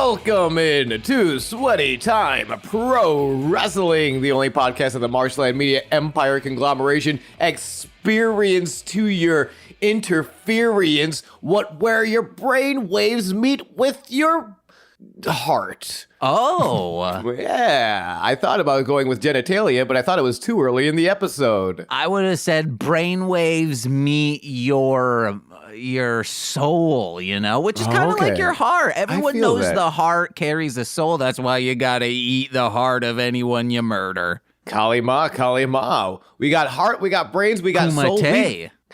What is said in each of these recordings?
Welcome in to Sweaty Time Pro Wrestling, the only podcast of the Marshland Media Empire conglomeration. Experience to your interference where your brain waves meet with your heart. Oh. Yeah, I thought about going with genitalia, but I thought it was too early in the episode. I would have said brainwaves meet your soul, which is kind of like your heart. Everyone knows that the heart carries a soul. That's why you gotta eat the heart of anyone you murder. Kali Ma. We got heart, we got brains, we got soul.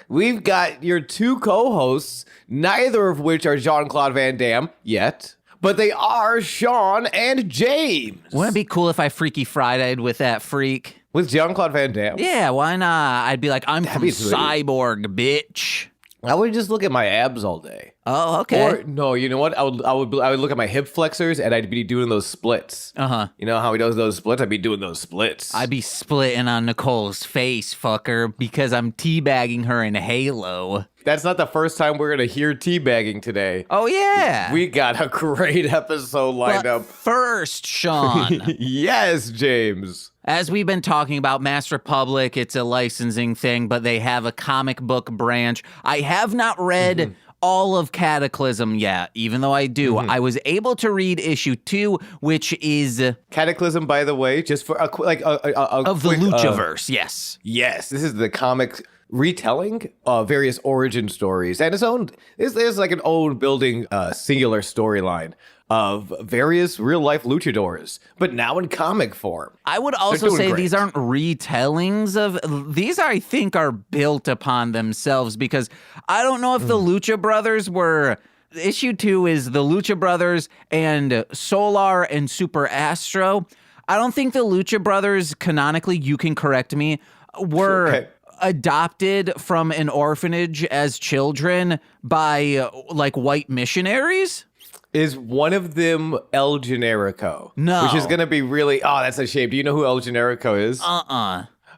We've got your two co-hosts, neither of which are Jean-Claude Van Damme yet. But they are Sean and James. Wouldn't it be cool if I Freaky Friday'd with that freak? With Jean-Claude Van Damme? Yeah, why not? I'd be like, I'm from Cyborg, bitch. I would just look at my abs all day. Oh, okay. Or no, you know what? I would look at my hip flexors and I'd be doing those splits. You know how he does those splits? I'd be doing those splits. I'd be splitting on Nicole's face, fucker, because I'm teabagging her in Halo. That's not the first time we're going to hear teabagging today. Oh, yeah. We got a great episode lined up. First, Sean. Yes, James. As we've been talking about, Mass Republic, it's a licensing thing, but they have a comic book branch. I have not read all of Cataclysm yet, even though I do. I was able to read issue 2, which is... Cataclysm, by the way, just for of quick, the Luchaverse, yes. Yes, this is the comic retelling of various origin stories, and there's like an own building singular storyline of various real-life luchadors, but now in comic form. I would also say these aren't retellings of... These, I think, are built upon themselves, because I don't know if the Lucha Brothers were... Issue 2 is the Lucha Brothers and Solar and Super Astro. I don't think the Lucha Brothers, canonically, you can correct me, were... adopted from an orphanage as children by, like, white missionaries? Is one of them El Generico? No. Which is going to be really... Oh, that's a shame. Do you know who El Generico is?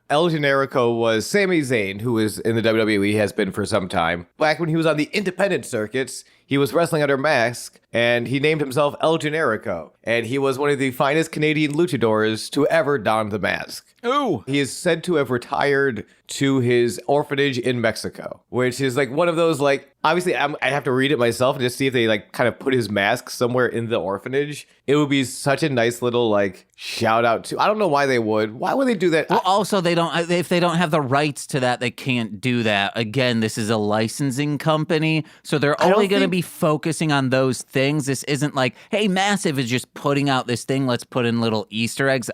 El Generico was Sami Zayn, who is in the WWE, has been for some time. Back when he was on the independent circuits, he was wrestling under mask, and he named himself El Generico. And he was one of the finest Canadian luchadors to ever don the mask. Ooh. He is said to have retired to his orphanage in Mexico, which is like one of those, like, obviously I have to read it myself and just see if they like kind of put his mask somewhere in the orphanage. It would be such a nice little like shout out to, I don't know why they would. Why would they do that? Well, also if they don't have the rights to that, they can't do that. Again, this is a licensing company, so they're only going to be focusing on those things. This isn't like, hey, Massive is just putting out this thing, let's put in little Easter eggs.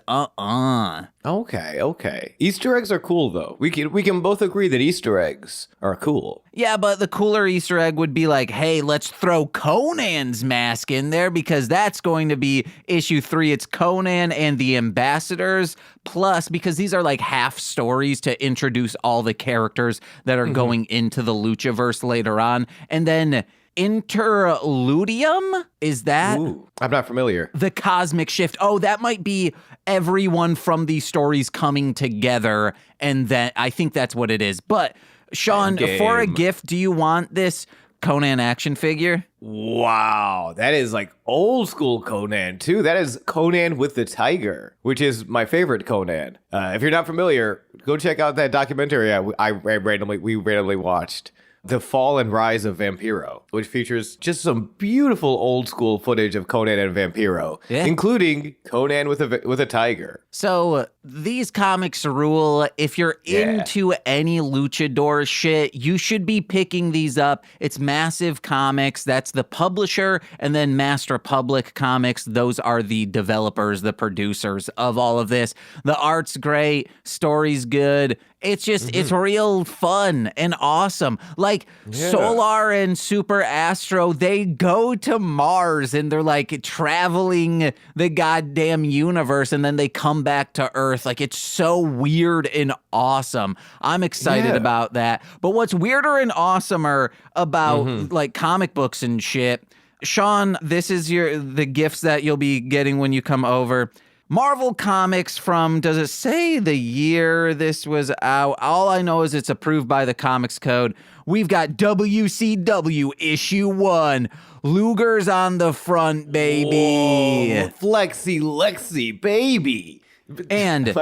Okay. Easter eggs are cool though. We can both agree that Easter eggs are cool. Yeah, but the cooler Easter egg would be like, hey, let's throw Conan's mask in there, because that's going to be issue 3. It's Conan and the Ambassadors. Plus, because these are like half stories to introduce all the characters that are going into the Luchaverse later on. And then Interludium, is that? Ooh, I'm not familiar. The Cosmic Shift. Oh, that might be everyone from these stories coming together, and then I think that's what it is. But Sean, for a gift, do you want this Conan action figure? Wow, that is like old school Conan too. That is Conan with the Tiger, which is my favorite Conan. If you're not familiar, go check out that documentary we randomly watched. The Fall and Rise of Vampiro, which features just some beautiful old school footage of Conan and Vampiro, including Conan with a tiger. So these comics rule. If you're into any luchador shit, you should be picking these up. It's Massive Comics. That's the publisher. And then Mass Republic Comics. Those are the developers, the producers of all of this. The art's great. Story's good. It's just, it's real fun and awesome. Like Solar and Super Astro, they go to Mars and they're like traveling the goddamn universe, and then they come back to Earth. Like, it's so weird and awesome. I'm excited about that. But what's weirder and awesomer about like comic books and shit, Sean, this is the gifts that you'll be getting when you come over. Marvel Comics from, does it say the year this was out? All I know is it's approved by the Comics Code. We've got WCW issue 1. Luger's on the front, baby. Whoa, Flexi Lexi, baby. And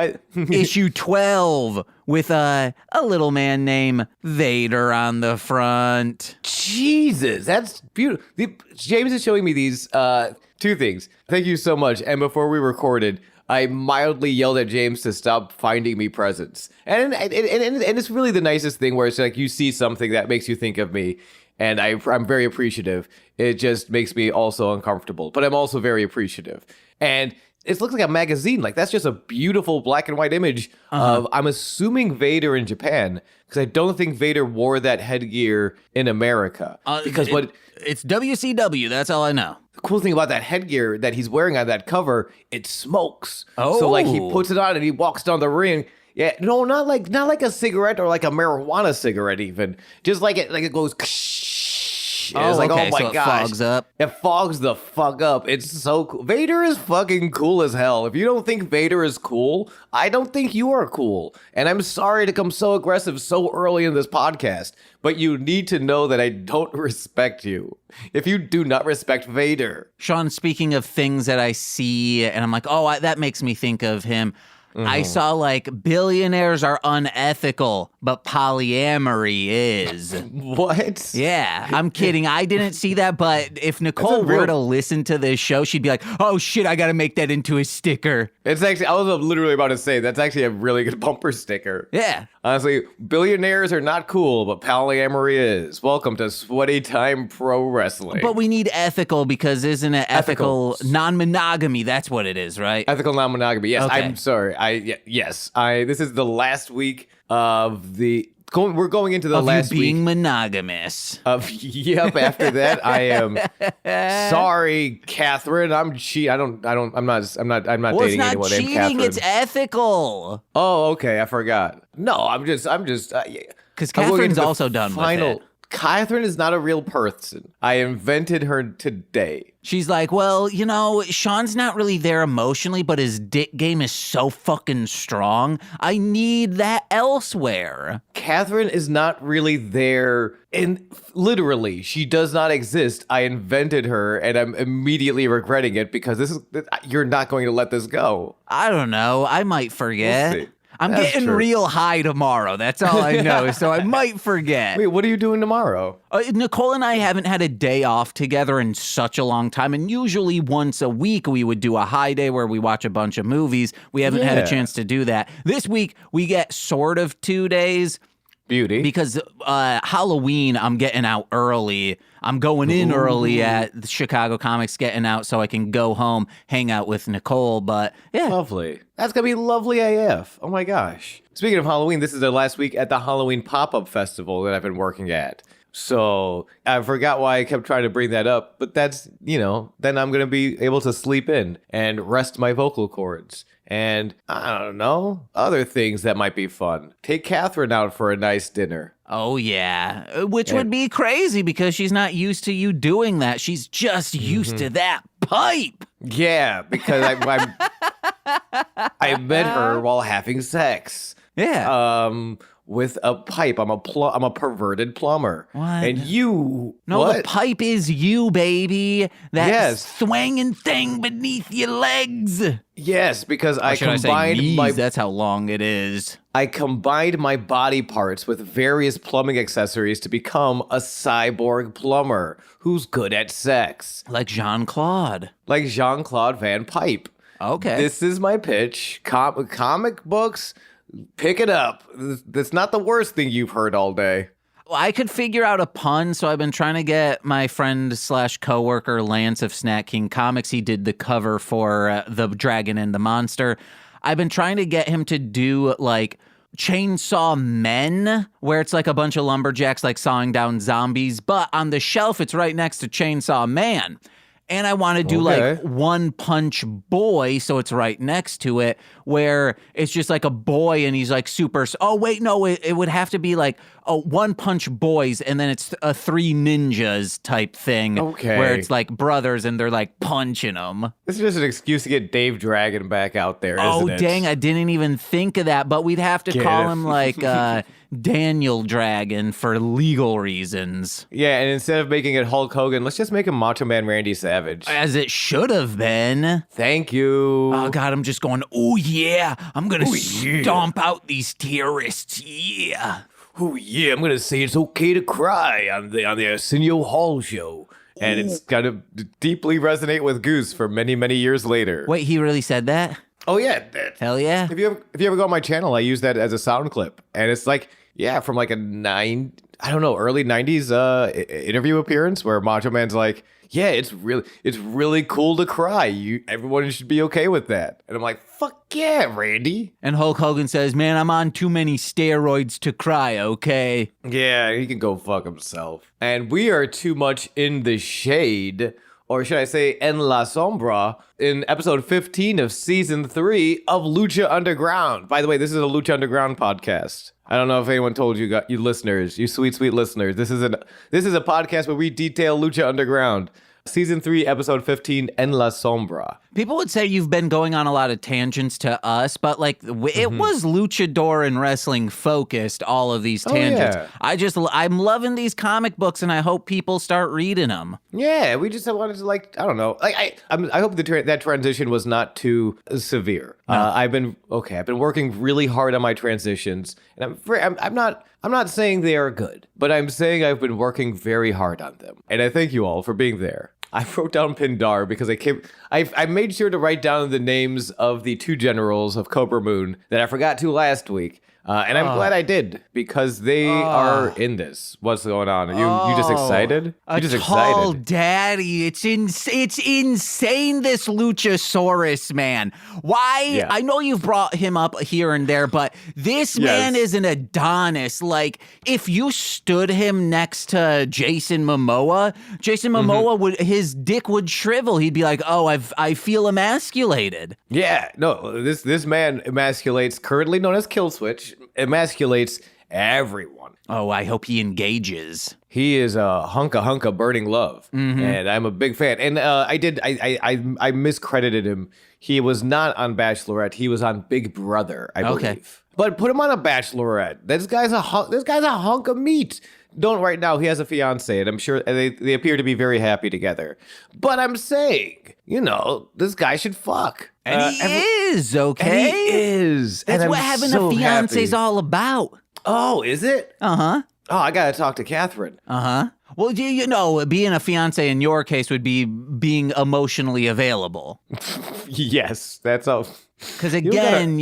issue 12 with a little man named Vader on the front. Jesus, that's beautiful. James is showing me these two things. Thank you so much. And before we recorded, I mildly yelled at James to stop finding me presents. And it's really the nicest thing where it's like you see something that makes you think of me. And I'm very appreciative. It just makes me also uncomfortable. But I'm also very appreciative. And it looks like a magazine. Like, that's just a beautiful black and white image of, I'm assuming, Vader in Japan. Because I don't think Vader wore that headgear in America. Because it's WCW, that's all I know. The cool thing about that headgear that he's wearing on that cover, it smokes. Oh. So, like, he puts it on and he walks down the ring. Yeah, no, not like a cigarette or like a marijuana cigarette even. Just like it goes... It's like, okay, oh my so gosh. It fogs up. It fogs the fuck up. It's so cool. Vader is fucking cool as hell. If you don't think Vader is cool, I don't think you are cool. And I'm sorry to come so aggressive so early in this podcast, but you need to know that I don't respect you if you do not respect Vader. Sean, speaking of things that I see, and I'm like, oh, that makes me think of him. I saw like billionaires are unethical, but polyamory is. What? Yeah, I'm kidding. I didn't see that, but if Nicole were to listen to this show, she'd be like, oh shit, I gotta make that into a sticker. It's actually, I was literally about to say, that's actually a really good bumper sticker. Yeah. Honestly, billionaires are not cool, but polyamory is. Welcome to Sweaty Time Pro Wrestling. But we need ethical because isn't it ethical non-monogamy? That's what it is, right? Ethical non-monogamy. Yes, Okay. I'm sorry. Yes. This is the last week of the... we're going into the last you being week monogamous. Yep. After that, I am sorry, Catherine. I'm cheating. I'm not dating anyone named cheating, Catherine. it's ethical. Oh, okay. I forgot. No, I'm just. Because Catherine's also done with it. Catherine is not a real person. I invented her today. She's like, well, Sean's not really there emotionally, but his dick game is so fucking strong. I need that elsewhere. Catherine is not really there. And literally, she does not exist. I invented her, and I'm immediately regretting it because you're not going to let this go. I don't know. I might forget. We'll see. I'm That's getting true. real high tomorrow. That's all I know. So I might forget. Wait, what are you doing tomorrow? Nicole and I haven't had a day off together in such a long time. And usually once a week, we would do a high day where we watch a bunch of movies. We haven't had a chance to do that. This week, we get sort of 2 days. Beauty. Because Halloween, I'm getting out early. I'm going in early at the Chicago Comics, getting out so I can go home, hang out with Nicole. But yeah. Lovely. That's going to be lovely AF. Oh my gosh. Speaking of Halloween, this is the last week at the Halloween Pop-Up Festival that I've been working at. So I forgot why I kept trying to bring that up. But that's, then I'm going to be able to sleep in and rest my vocal cords. And I don't know, other things that might be fun. Take Catherine out for a nice dinner. Oh, yeah. Which would be crazy because she's not used to you doing that. She's just used to that pipe. Yeah, because I met her while having sex. Yeah. With a pipe. I'm a perverted plumber. What? And you... No, what? the pipe is you, baby. That Yes. swinging thing beneath your legs. Yes, because I combined knees? That's how long it is. I combined my body parts with various plumbing accessories to become a cyborg plumber who's good at sex. Like Jean-Claude. Like Jean-Claude Van Pipe. Okay. This is my pitch. Comic books, pick it up. That's not the worst thing you've heard all day. Well, I could figure out a pun, so I've been trying to get my friend / coworker Lance of Snack King Comics. He did the cover for The Dragon and the Monster. I've been trying to get him to do like Chainsaw Men, where it's like a bunch of lumberjacks like sawing down zombies, but on the shelf it's right next to Chainsaw Man. And I want to do like One Punch Boy, so it's right next to it, where it's just like a boy and he's like super. Oh, wait, no, it would have to be like One Punch Boys, and then it's a Three Ninjas type thing. Okay. Where it's like brothers and they're like punching them. This is just an excuse to get Dave Dragon back out there, isn't it? Oh, dang, I didn't even think of that, but we'd have to call him like Daniel Dragon for legal reasons. Yeah, and instead of making it Hulk Hogan, let's just make him Macho Man Randy Savage. As it should have been. Thank you. Oh, God, I'm just going, oh, yeah, I'm going to stomp out these terrorists, yeah. Oh, yeah, I'm going to say it's okay to cry on the Arsenio Hall show. And it's going to deeply resonate with Goose for many, many years later. Wait, he really said that? Oh, yeah. Hell yeah. If you ever go on my channel, I use that as a sound clip. And it's like, yeah, from like a early 90s interview appearance where Macho Man's like, yeah, it's really cool to cry. Everyone should be okay with that. And I'm like, fuck yeah, Randy. And Hulk Hogan says, man, I'm on too many steroids to cry, okay? Yeah, he can go fuck himself. And we are too much in the shade, or should I say en la sombra, in episode 15 of season 3 of Lucha Underground. By the way, this is a Lucha Underground podcast. I don't know if anyone told you, you listeners, you sweet, sweet listeners. This is a podcast where we detail Lucha Underground. Season 3, episode 15, En La Sombra. People would say you've been going on a lot of tangents to us, but like it was luchador and wrestling focused, all of these tangents. Yeah. I'm loving these comic books, and I hope people start reading them. Yeah, we just wanted to, like, I don't know. I hope that transition was not too severe. No. I've been working really hard on my transitions, and I'm not saying they are good, but I'm saying I've been working very hard on them. And I thank you all for being there. I wrote down Pindar because I made sure to write down the names of the 2 generals of Cobra Moon that I forgot to last week. And I'm glad I did, because they are in this. What's going on? You just excited? You just tall excited. Daddy. It's insane, this Luchasaurus, man. Why? Yeah. I know you've brought him up here and there, but this man is an Adonis. Like, if you stood him next to Jason Momoa would, his dick would shrivel. He'd be like, oh, I feel emasculated. Yeah, no, this man emasculates, currently known as Killswitch, emasculates everyone. Oh, I hope he engages. He is a hunka burning love, and I'm a big fan. And I miscredited him. He was not on Bachelorette. He was on Big Brother, I believe. But put him on a Bachelorette. This guy's a hunk of meat. Don't right now. He has a fiance, and I'm sure they appear to be very happy together. But I'm saying, this guy should fuck. And he is, okay? And he is. That's what having a fiance is all about. Oh, is it? Uh-huh. Oh, I got to talk to Catherine. Uh-huh. Well, being a fiance in your case would be being emotionally available. Yes, that's all. Because again,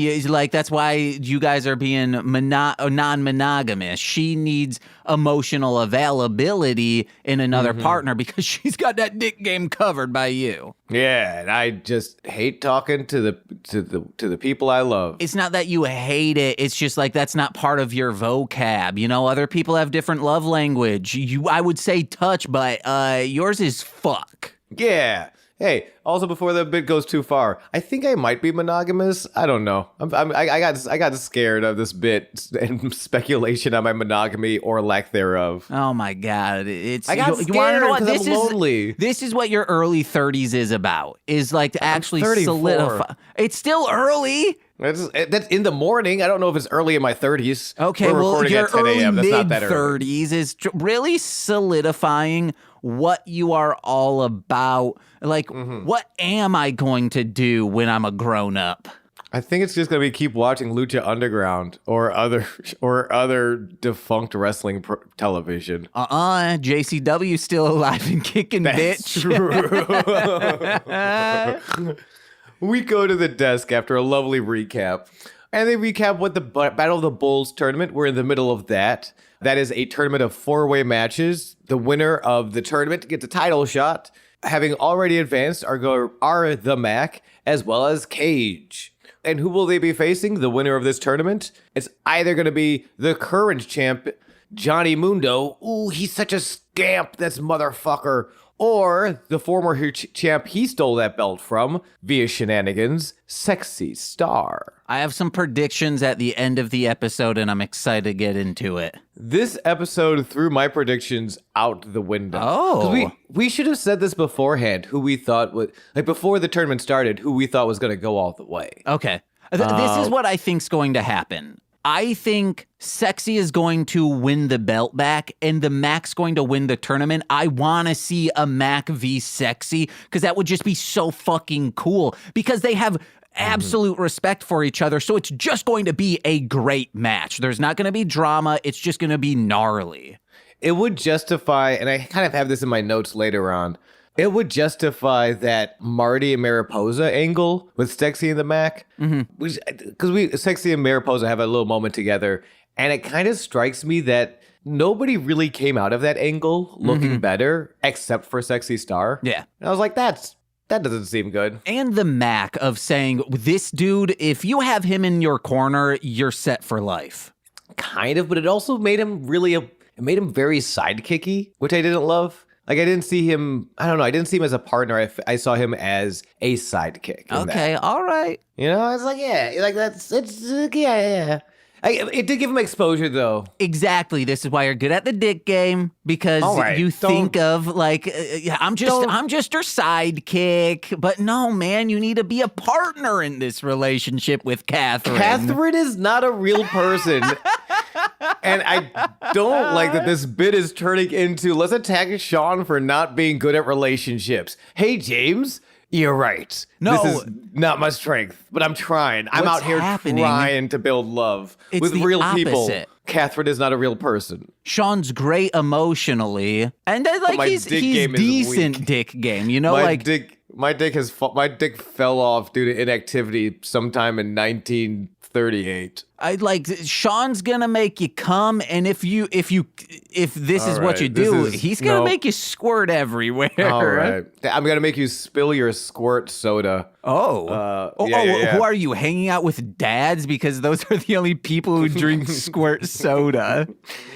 that's why you guys are being non-monogamous. She needs emotional availability in another partner because she's got that dick game covered by you. Yeah, and I just hate talking to the people I love. It's not that you hate it. It's just like that's not part of your vocab. Other people have different love language. I would say touch, but yours is fuck. Yeah. Hey, also before the bit goes too far, I think I might be monogamous. I don't know. I got scared of this bit and speculation on my monogamy or lack thereof. Oh my God! I got scared because I'm lonely. This is what your early 30s is about. Is like to actually solidify. It's still early. That's in the morning. I don't know if it's early in my 30s. Okay, well, your early mid-30s is really solidifying what you are all about. Like, what am I going to do when I'm a grown-up? I think it's just gonna be keep watching Lucha Underground or other defunct wrestling television. JCW's still alive and kicking, That's bitch. True. We go to the desk after a lovely recap, and they recap what the Battle of the Bulls tournament. We're in the middle of that. That is a tournament of 4-way matches. The winner of the tournament gets a title shot. Having already advanced are the Mac as well as Cage. And who will they be facing? The winner of this tournament? It's either going to be the current champ, Johnny Mundo. Ooh, he's such a scamp, this motherfucker. or the former champ he stole that belt from via shenanigans, Sexy Star. I have some predictions at the end of the episode, and I'm excited to get into it. This episode threw my predictions out the window. Oh. We should have said this beforehand, who we thought would, like before the tournament started, who we thought was going to go all the way. Okay. This is what I think's going to happen. I think Sexy is going to win the belt back, and the Mac's going to win the tournament. I want to see a Mac v Sexy, because that would just be so fucking cool, because they have absolute respect for each other, so it's just going to be a great match. There's not going to be drama. It's just going to be gnarly. It would justify, and I kind of have this in my notes later on, it would justify that Marty and Mariposa angle with Sexy and the Mac. Because Sexy and Mariposa have a little moment together, and it kind of strikes me that nobody really came out of that angle looking better except for Sexy Star. Yeah. And I was like, that doesn't seem good. And the Mac of saying, this dude, if you have him in your corner, you're set for life. Kind of, but it also made him it made him very sidekicky, which I didn't love. Like, I didn't see him, I don't know, I didn't see him as a partner. I saw him as a sidekick. Okay, all right. You know, it's like, yeah, like yeah. It did give him exposure, though. Exactly. This is why you're good at the dick game, because you think of like, I'm just your sidekick. But no, man, you need to be a partner in this relationship with Catherine. Catherine is not a real person. And I don't like that this bit is turning into, let's attack Sean for not being good at relationships. Hey, James, you're right. No. This is not my strength, but I'm trying. I'm out here trying to build love with real people. Catherine is not a real person. Sean's great emotionally, and like he's decent dick game. You know, my dick fell off due to inactivity sometime in 1938. Sean's gonna make you come, and if this is what you do, he's gonna make you squirt everywhere. All right, I'm gonna make you spill your squirt soda. Who are you, hanging out with dads? Because those are the only people who drink squirt soda.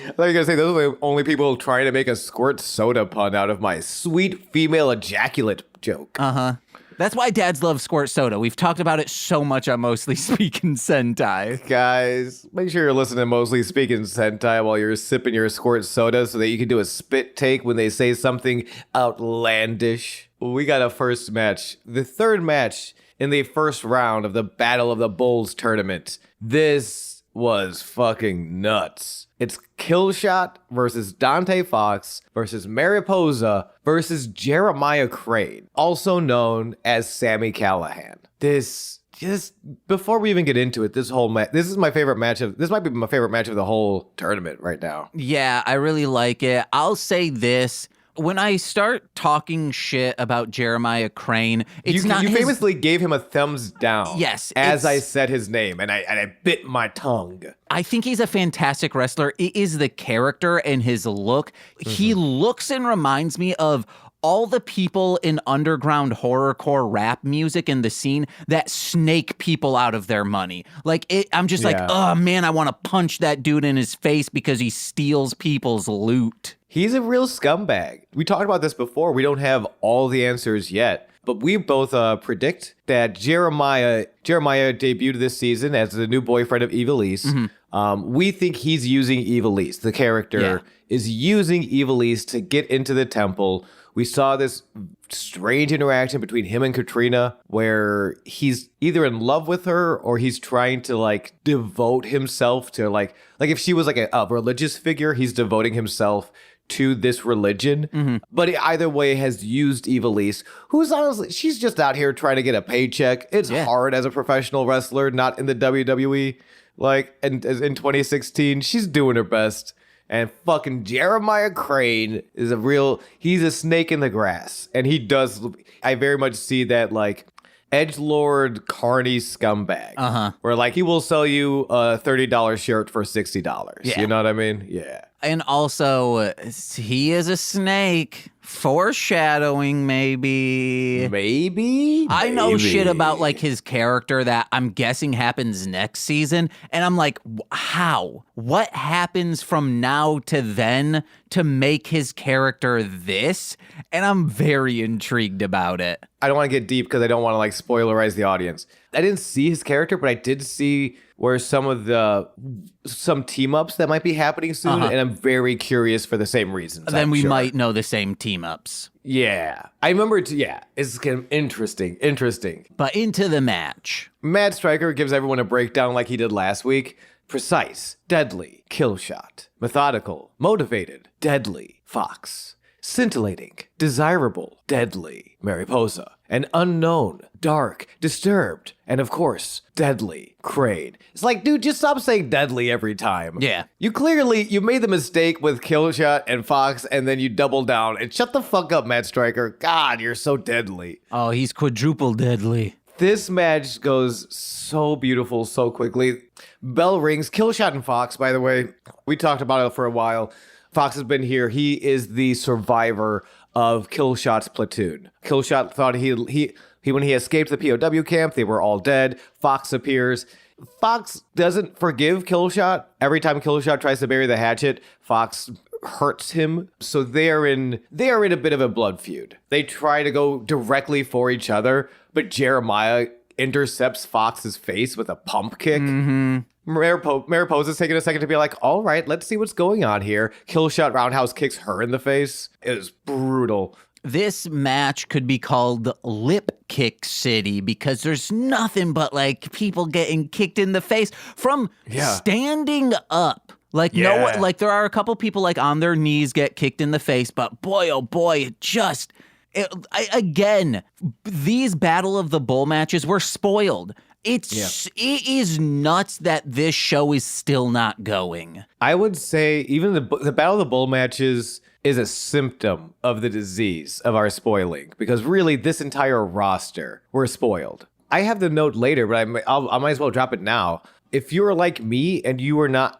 I thought you were gonna say those are the only people trying to make a squirt soda pun out of my sweet female ejaculate joke. That's why dads love squirt soda. We've talked about it so much on Mostly Speaking Sentai. Guys, make sure you're listening to Mostly Speaking Sentai while you're sipping your squirt soda so that you can do a spit take when they say something outlandish. We got a first match. The third match in the first round of the Battle of the Bulls tournament. This was fucking nuts. It's Killshot versus Dante Fox versus Mariposa versus Jeremiah Crane, also known as Sammy Callahan. Before we even get into it, this is my favorite match this might be my favorite match of the whole tournament right now. Yeah, I really like it. I'll say this. When I start talking shit about Jeremiah Crane, you famously gave him a thumbs down. Yes, as I said his name, and I bit my tongue. I think he's a fantastic wrestler. It is the character and his look. He looks and reminds me of all the people in underground horrorcore rap music in the scene that snake people out of their money. I'm just like, oh man, I want to punch that dude in his face because he steals people's loot. He's a real scumbag. We talked about this before. We don't have all the answers yet, but we both predict that Jeremiah debuted this season as the new boyfriend of Evilise. We think he's using Evilise. The character is using Evilise to get into the temple. We saw this strange interaction between him and Katrina where he's either in love with her or he's trying to devote himself to if she was a religious figure, he's devoting himself to this religion. But either way has used Evilise, who's honestly, she's just out here trying to get a paycheck. It's hard as a professional wrestler, not in the WWE. In 2016, she's doing her best. And fucking Jeremiah Crane is he's a snake in the grass. And I very much see that edgelord carny scumbag. Where he will sell you a $30 shirt for $60. Yeah. You know what I mean? Yeah. And also, he is a snake. Foreshadowing, maybe. Maybe? I know shit about like his character that I'm guessing happens next season. And I'm like, how? What happens from now to then to make his character this? And I'm very intrigued about it. I don't want to get deep because I don't want to like spoilerize the audience. I didn't see his character, but I did see where some team ups that might be happening soon, and I'm very curious for the same reasons. Then we might know the same team ups. Yeah, I remember. It's kind of interesting. But into the match, Mad Striker gives everyone a breakdown like he did last week. Precise, deadly, kill shot, methodical, motivated, deadly, Fox. Scintillating, desirable, deadly, Mariposa, and unknown, dark, disturbed, and of course, deadly, Crane. It's like, dude, just stop saying deadly every time. Yeah. You made the mistake with Killshot and Fox, and then you double down, and shut the fuck up, Matt Striker. God, you're so deadly. Oh, he's quadruple deadly. This match goes so beautiful so quickly. Bell rings, Killshot and Fox, by the way, we talked about it for a while. Fox has been here. He is the survivor of Killshot's platoon. Killshot thought he when he escaped the POW camp, they were all dead. Fox appears. Fox doesn't forgive Killshot. Every time Killshot tries to bury the hatchet, Fox hurts him. So they are in a bit of a blood feud. They try to go directly for each other, but Jeremiah intercepts Fox's face with a pump kick. Mm-hmm. Mariposa's taking a second to be like, all right, let's see what's going on here. Killshot roundhouse kicks her in the face. It was brutal. This match could be called Lip Kick City because there's nothing but like people getting kicked in the face from standing up. Like no one, like there are a couple people like on their knees get kicked in the face, but boy, oh boy, again, these Battle of the Bull matches were spoiled. It is nuts that this show is still not going. I would say even the Battle of the Bull matches is a symptom of the disease of our spoiling, because really this entire roster were spoiled. I have the note later, but I might as well drop it now. If you were like me and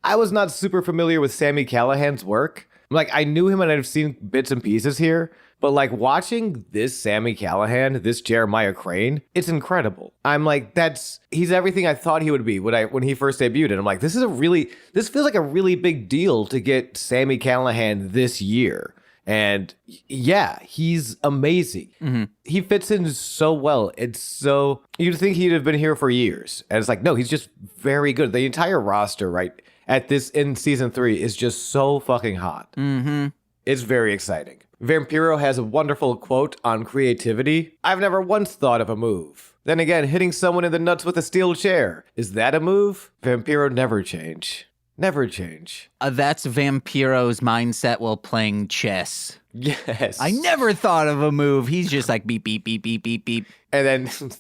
I was not super familiar with Sami Callihan's work. Like, I knew him and I've seen bits and pieces here, but like watching this Sami Callihan, this Jeremiah Crane, it's incredible. I'm like, he's everything I thought he would be when he first debuted. And I'm like, this feels like a really big deal to get Sami Callihan this year. And yeah, he's amazing. Mm-hmm. He fits in so well. You'd think he'd have been here for years. And it's like, no, he's just very good. The entire roster, right, in season 3 is just so fucking hot. Mm-hmm. It's very exciting. Vampiro has a wonderful quote on creativity. I've never once thought of a move. Then again, hitting someone in the nuts with a steel chair. Is that a move? Vampiro never change. Never change. That's Vampiro's mindset while playing chess. Yes. I never thought of a move. He's just like beep, beep, beep, beep, beep, beep. And then,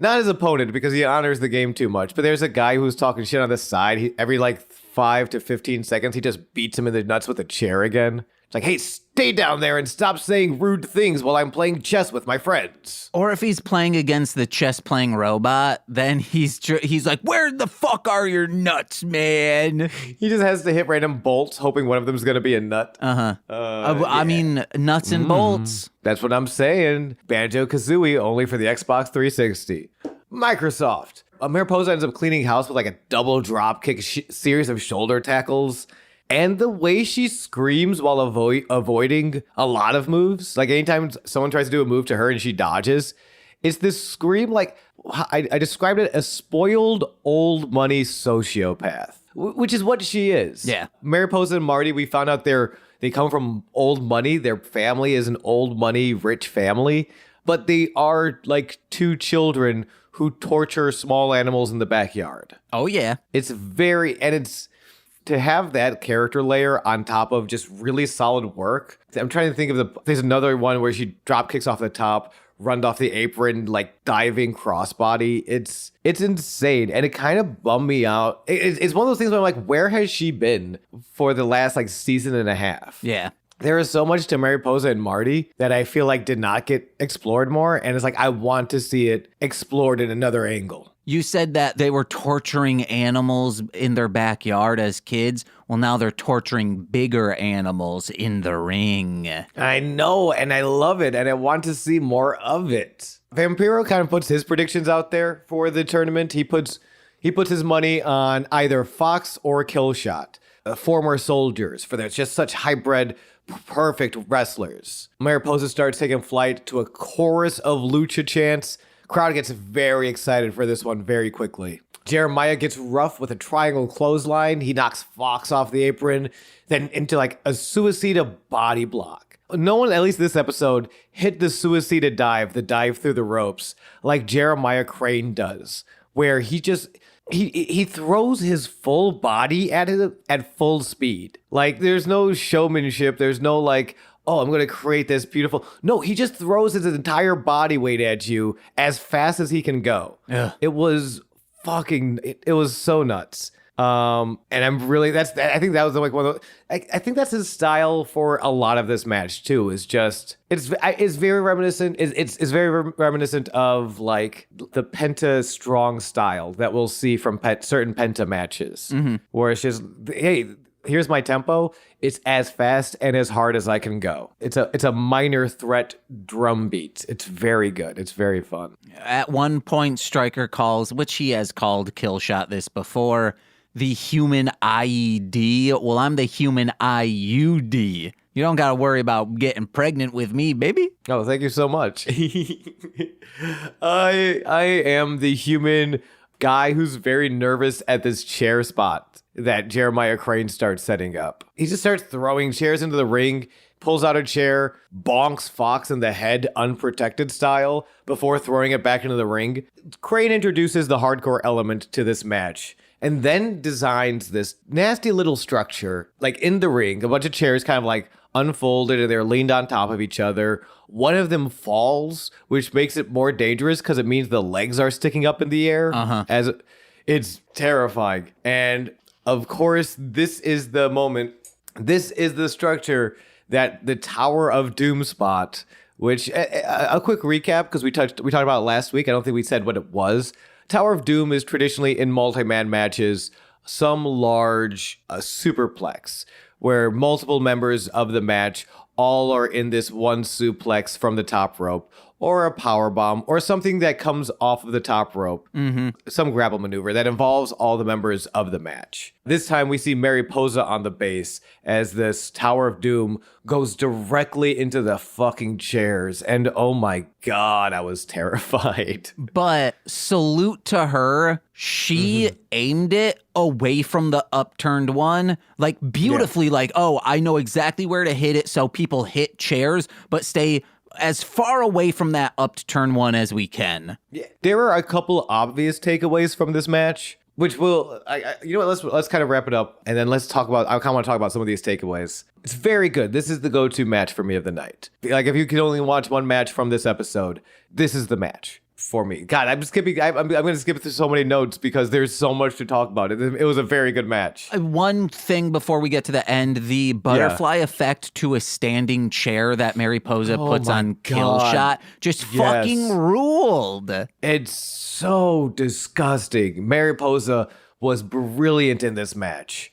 not his opponent because he honors the game too much, but there's a guy who's talking shit on the side. Every like 5 to 15 seconds, he just beats him in the nuts with a chair again. It's like, hey, stay down there and stop saying rude things while I'm playing chess with my friends. Or if he's playing against the chess-playing robot, then he's like, where the fuck are your nuts, man? He just has to hit random bolts, hoping one of them is going to be a nut. I mean, nuts and bolts. That's what I'm saying. Banjo-Kazooie, only for the Xbox 360. Microsoft. Mariposa ends up cleaning house with like a double drop kick series of shoulder tackles. And the way she screams while avoiding a lot of moves, like anytime someone tries to do a move to her and she dodges, it's this scream like, I described it as spoiled old money sociopath, which is what she is. Yeah. Mariposa and Marty, we found out they come from old money. Their family is an old money, rich family, but they are like two children who torture small animals in the backyard. Oh, yeah. To have that character layer on top of just really solid work. I'm trying to think of there's another one where she drop kicks off the top, runned off the apron, like diving crossbody. It's insane. And it kind of bummed me out. It's one of those things where I'm like, where has she been for the last like season and a half? Yeah. There is so much to Mariposa and Marty that I feel like did not get explored more. And it's like, I want to see it explored in another angle. You said that they were torturing animals in their backyard as kids. Well, now they're torturing bigger animals in the ring. I know, and I love it, and I want to see more of it. Vampiro kind of puts his predictions out there for the tournament. He puts his money on either Fox or Killshot, former soldiers, for they're just such hybrid, perfect wrestlers. Mariposa starts taking flight to a chorus of lucha chants. Crowd gets very excited for this one very quickly. Jeremiah gets rough with a triangle clothesline. He knocks Fox off the apron, then into like a suicida body block. No one, at least this episode, hit the suicida dive, the dive through the ropes, like Jeremiah Crane does, where he throws his full body at it at full speed. Like, there's no showmanship. There's no like, oh, I'm going to create this beautiful. No, he just throws his entire body weight at you as fast as he can go. Yeah. It was it was so nuts. And I'm really, I think that was like one of the, I think that's his style for a lot of this match too, is just, it's very reminiscent, it's very reminiscent of like the Penta strong style that we'll see from certain Penta matches, where it's just, hey, here's my tempo. It's as fast and as hard as I can go. It's a minor threat drum beat. It's very good. It's very fun. At one point, Stryker calls, which he has called Killshot this before, the human IED. Well, I'm the human IUD. You don't got to worry about getting pregnant with me, baby. Oh, thank you so much. I am the human guy who's very nervous at this chair spot that Jeremiah Crane starts setting up. He just starts throwing chairs into the ring, pulls out a chair, bonks Fox in the head unprotected style before throwing it back into the ring. Crane introduces the hardcore element to this match and then designs this nasty little structure, like in the ring, a bunch of chairs kind of like unfolded and they're leaned on top of each other. One of them falls, which makes it more dangerous because it means the legs are sticking up in the air. As it's terrifying. And of course, this is the moment. This is the structure that the Tower of Doom spot, which a quick recap, because we talked about it last week. I don't think we said what it was. Tower of Doom is traditionally in multi-man matches some large superplex where multiple members of the match all are in this one suplex from the top rope, or a power bomb, or something that comes off of the top rope, some grapple maneuver that involves all the members of the match. This time we see Mariposa on the base as this Tower of Doom goes directly into the fucking chairs, and oh my god, I was terrified. But salute to her. She aimed it away from the upturned one, like beautifully, like, oh, I know exactly where to hit it so people hit chairs, but stay as far away from that upturned one as we can. Yeah. There are a couple obvious takeaways from this match, which will, you know what, let's kind of wrap it up, and then let's talk about, I kind of want to talk about some of these takeaways. It's very good. This is the go-to match for me of the night. Like, if you can only watch one match from this episode, this is the match for me. God, I'm skipping. I'm going to skip through so many notes because there's so much to talk about. It was a very good match. One thing before we get to the end, the butterfly effect to a standing chair that Mariposa puts on Killshot just fucking ruled. It's so disgusting. Mariposa was brilliant in this match.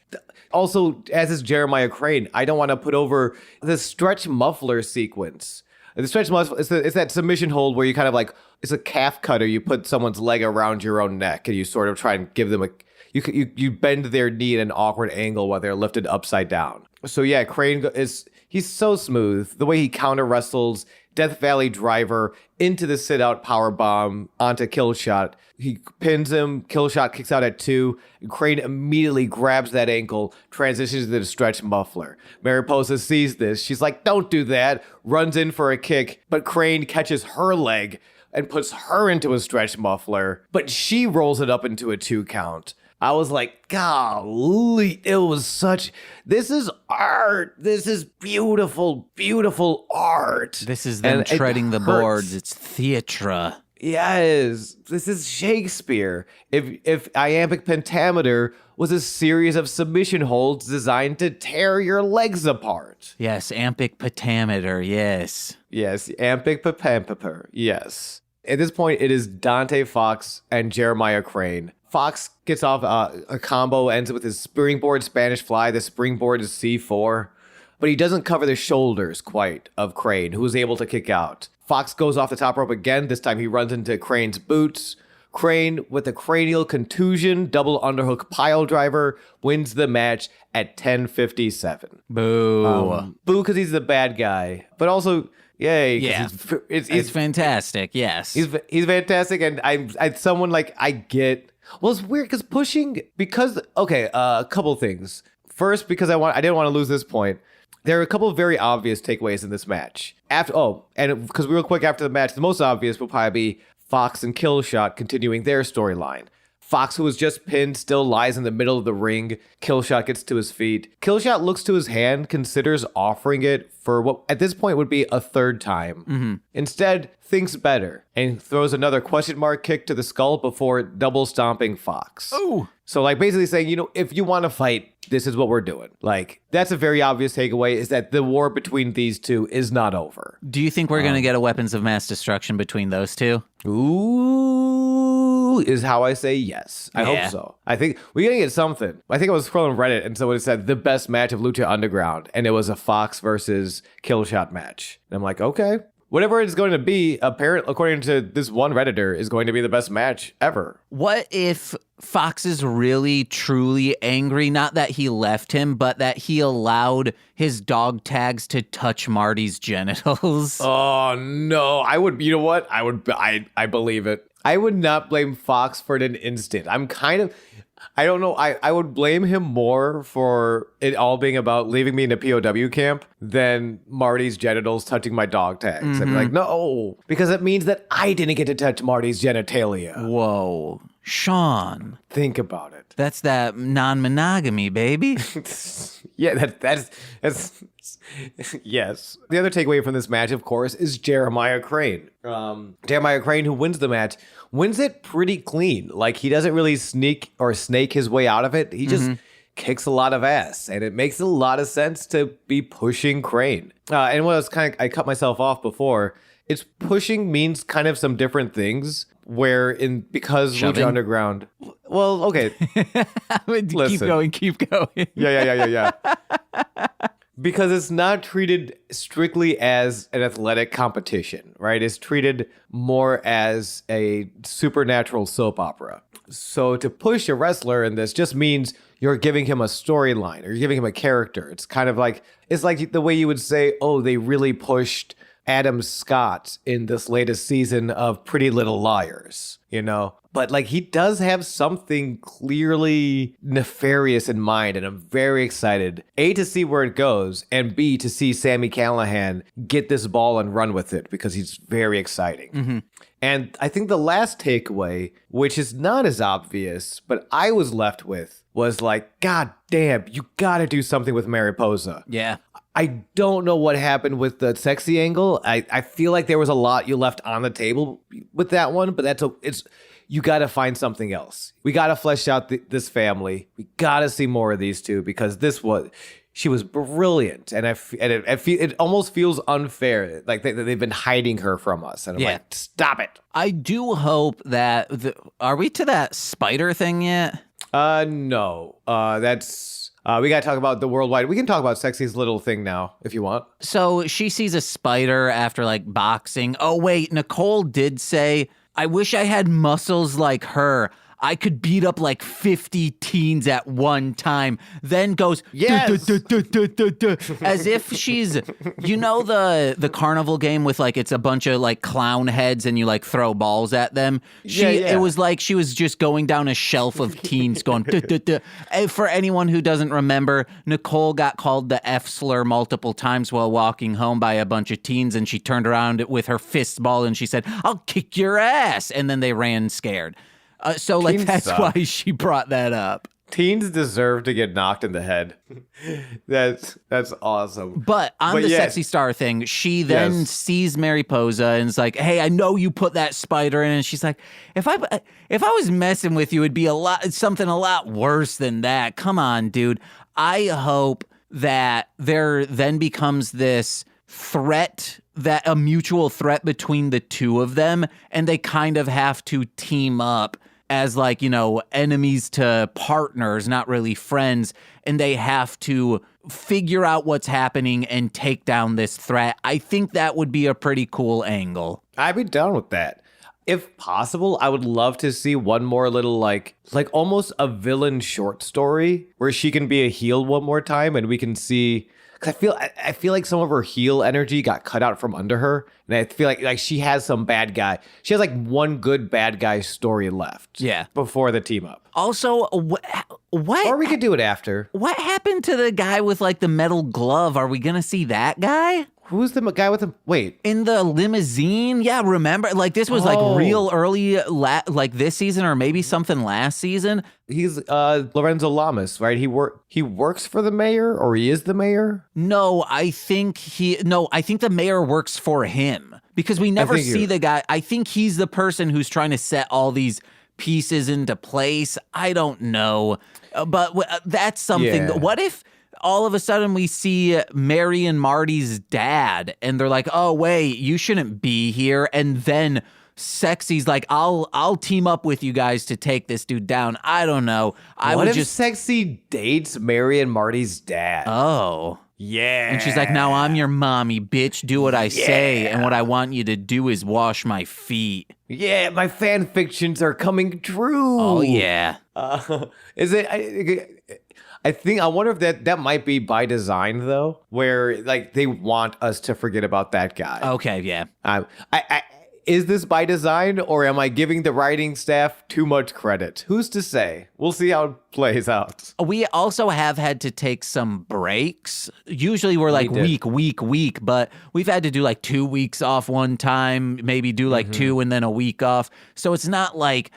Also, as is Jeremiah Crane, I don't want to put over the stretch muffler sequence. The stretch muffler, it's that submission hold where you kind of like, it's a calf cutter. You put someone's leg around your own neck and you sort of try and give them you bend their knee at an awkward angle while they're lifted upside down. So yeah, Crane he's so smooth. The way he counter wrestles Death Valley Driver into the sit out power bomb onto Killshot. He pins him. Killshot kicks out at 2. Crane immediately grabs that ankle, transitions to the stretch muffler. Mariposa sees this. She's like, don't do that. Runs in for a kick, but Crane catches her leg and puts her into a stretch muffler, but she rolls it up into a 2 count. I was like, golly, it was this is art. This is beautiful, beautiful art. This is them treading the boards. It's theatre. Yes, this is Shakespeare. If iambic pentameter was a series of submission holds designed to tear your legs apart. Yes, iambic pentameter, yes. Yes, iambic pentameter, yes. At this point, it is Dante Fox and Jeremiah Crane. Fox gets off a combo, ends with his springboard Spanish fly. The springboard is C4, but he doesn't cover the shoulders quite of Crane, who is able to kick out. Fox goes off the top rope again. This time he runs into Crane's boots. Crane, with a cranial contusion, double underhook pile driver, wins the match at 10:57. Boo. Boo because he's the bad guy, but also, yay. Yeah. It's fantastic, yes. He's fantastic, and I get... Well, it's weird because a couple things. First, because I didn't want to lose this point. There are a couple of very obvious takeaways in this match. Because real quick after the match, the most obvious will probably be Fox and Killshot continuing their storyline. Fox, who was just pinned, still lies in the middle of the ring. Killshot gets to his feet. Killshot looks to his hand, considers offering it for what at this point would be a third time. Mm-hmm. Instead, thinks better and throws another question mark kick to the skull before double stomping Fox. Ooh. So basically saying, if you want to fight, this is what we're doing. That's a very obvious takeaway, is that the war between these two is not over. Do you think we're going to get a weapons of mass destruction between those two? Ooh, is how I say yes. I hope so. I think we're going to get something. I think I was scrolling Reddit and someone said the best match of Lucha Underground, and it was a Fox versus Killshot match. And I'm like, okay. Whatever it's going to be, according to this one Redditor, is going to be the best match ever. What if Fox is really, truly angry? Not that he left him, but that he allowed his dog tags to touch Marty's genitals. Oh, no. You know what? I believe it. I would not blame Fox for it an instant. I don't know. I would blame him more for it all being about leaving me in a POW camp than Marty's genitals touching my dog tags. Mm-hmm. I'd be like, no, because it means that I didn't get to touch Marty's genitalia. Whoa. Sean. Think about it. That's that non-monogamy, baby. Yeah, that's yes. The other takeaway from this match, of course, is Jeremiah Crane. Jeremiah Crane, who wins the match, wins it pretty clean. He doesn't really sneak or snake his way out of it. He just kicks a lot of ass, and it makes a lot of sense to be pushing Crane. And what I cut myself off before. It's pushing means kind of some different things. Because Shoving? Lucha Underground. Well, okay. Listen. Keep going. Yeah. Because it's not treated strictly as an athletic competition, right? It's treated more as a supernatural soap opera. So to push a wrestler in this just means you're giving him a storyline or you're giving him a character. It's kind of it's like the way you would say, oh, they really pushed Adam Scott in this latest season of Pretty Little Liars, But he does have something clearly nefarious in mind, and I'm very excited, A, to see where it goes, and B, to see Sami Callihan get this ball and run with it, because he's very exciting. Mm-hmm. And I think the last takeaway, which is not as obvious, but I was left with, was God damn, you gotta do something with Mariposa. Yeah. I don't know what happened with the sexy angle. I feel like there was a lot you left on the table with that one, but you got to find something else. We got to flesh out this family. We got to see more of these two, because she was brilliant, and it almost feels unfair, they've been hiding her from us, and I'm like, stop it. I do hope that are we to that spider thing yet? No. That's. We got to talk about the worldwide. We can talk about Sexy's little thing now, if you want. So she sees a spider after boxing. Oh, wait, Nicole did say, I wish I had muscles like her. I could beat up 50 teens at one time. Then goes, yes! As if she's, the carnival game with it's a bunch of clown heads and you throw balls at them. It was she was just going down a shelf of teens going, And for anyone who doesn't remember, Nicole got called the F slur multiple times while walking home by a bunch of teens, and she turned around with her fist ball and she said, I'll kick your ass. And then they ran scared. That's why she brought that up. Teens deserve to get knocked in the head. That's awesome. But the sexy star thing, she then sees Mariposa and is like, hey, I know you put that spider in. And she's like, if I was messing with you, it'd be something a lot worse than that. Come on, dude. I hope that there then becomes this threat a mutual threat between the two of them, and they kind of have to team up as like, enemies to partners, not really friends, and they have to figure out what's happening and take down this threat. I think that would be a pretty cool angle. I'd be down with that. If possible, I would love to see one more little like almost a villain short story where she can be a heel one more time, and we can see. Cause I feel like some of her heel energy got cut out from under her, and I feel like she has some bad guy. She has like one good bad guy story left. Yeah, before the team up. Also, what? Or we could do it after. What happened to the guy with like the metal glove? Are we gonna see that guy? Who's the guy with the wait? In the limousine? Yeah, remember? Like this was like real early, like this season or maybe something last season. He's Lorenzo Lamas, right? He works for the mayor, or he is the mayor? No, I think the mayor works for him because we never see the guy. I think he's the person who's trying to set all these pieces into place. I don't know, but that's something. Yeah. What if all of a sudden we see Mary and Marty's dad and they're like, oh, wait, you shouldn't be here. And then Sexy's like, I'll team up with you guys to take this dude down. I don't know. What if Sexy dates Mary and Marty's dad? Oh. Yeah. And she's like, now I'm your mommy, bitch. Do what I say. And what I want you to do is wash my feet. Yeah, my fan fictions are coming true. Oh, yeah. Is it... I wonder if that might be by design, though, where like they want us to forget about that guy. Okay, yeah. Is this by design, or am I giving the writing staff too much credit? Who's to say? We'll see how it plays out. We also have had to take some breaks. Usually we're like week, but we've had to do like 2 weeks off one time, maybe do like 2 and then a week off. So it's not like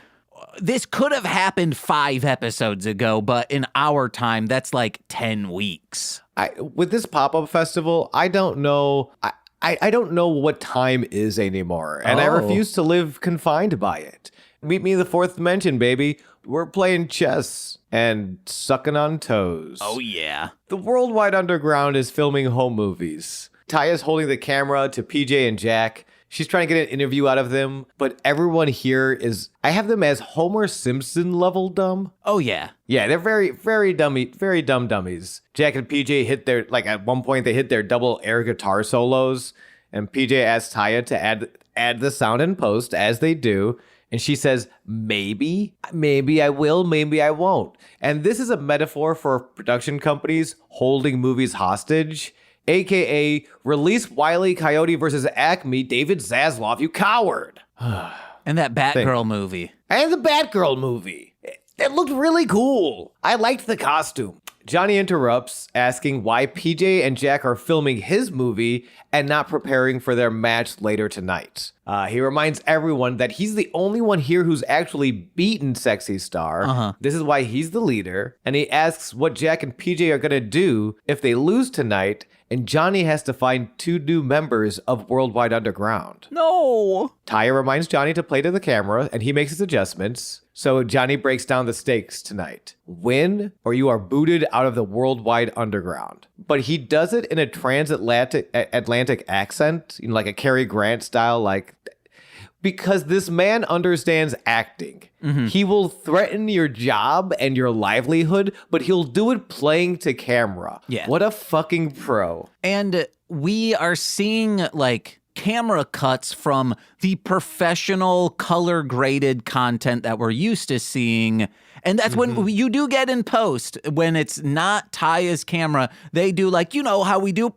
this could have happened 5 episodes ago, but in our time, that's like 10 weeks. With this pop-up festival, I don't know. I don't know what time is anymore, and I refuse to live confined by it. Meet me in the 4th dimension, baby. We're playing chess and sucking on toes. Oh, yeah. The Worldwide Underground is filming home movies. Taya's holding the camera to PJ and Jack. She's trying to get an interview out of them, but everyone here is... I have them as Homer Simpson level dumb. Oh, yeah. Yeah, they're very, very dumb dummies. Jack and PJ hit their... Like, at one point, they hit their double air guitar solos, and PJ asks Taya to add the sound in post, as they do, and she says, maybe I will, maybe I won't. And this is a metaphor for production companies holding movies hostage, a.k.a. release Wile E. Coyote versus Acme, David Zaslav, you coward. And that Batgirl movie. And the Batgirl movie. It looked really cool. I liked the costume. Johnny interrupts, asking why PJ and Jack are filming his movie and not preparing for their match later tonight. He reminds everyone that he's the only one here who's actually beaten Sexy Star. This is why he's the leader. And he asks what Jack and PJ are going to do if they lose tonight, and Johnny has to find 2 new members of Worldwide Underground. No! Taya reminds Johnny to play to the camera, and he makes his adjustments. So Johnny breaks down the stakes tonight. Win, or you are booted out of the Worldwide Underground. But he does it in a transatlantic accent, like a Cary Grant style, like... Because this man understands acting. He will threaten your job and your livelihood, but he'll do it playing to camera. Yeah. What a fucking pro. And we are seeing like camera cuts from the professional color graded content that we're used to seeing. And that's when you do get in post, when it's not Taya's camera, they do like, you know how we do,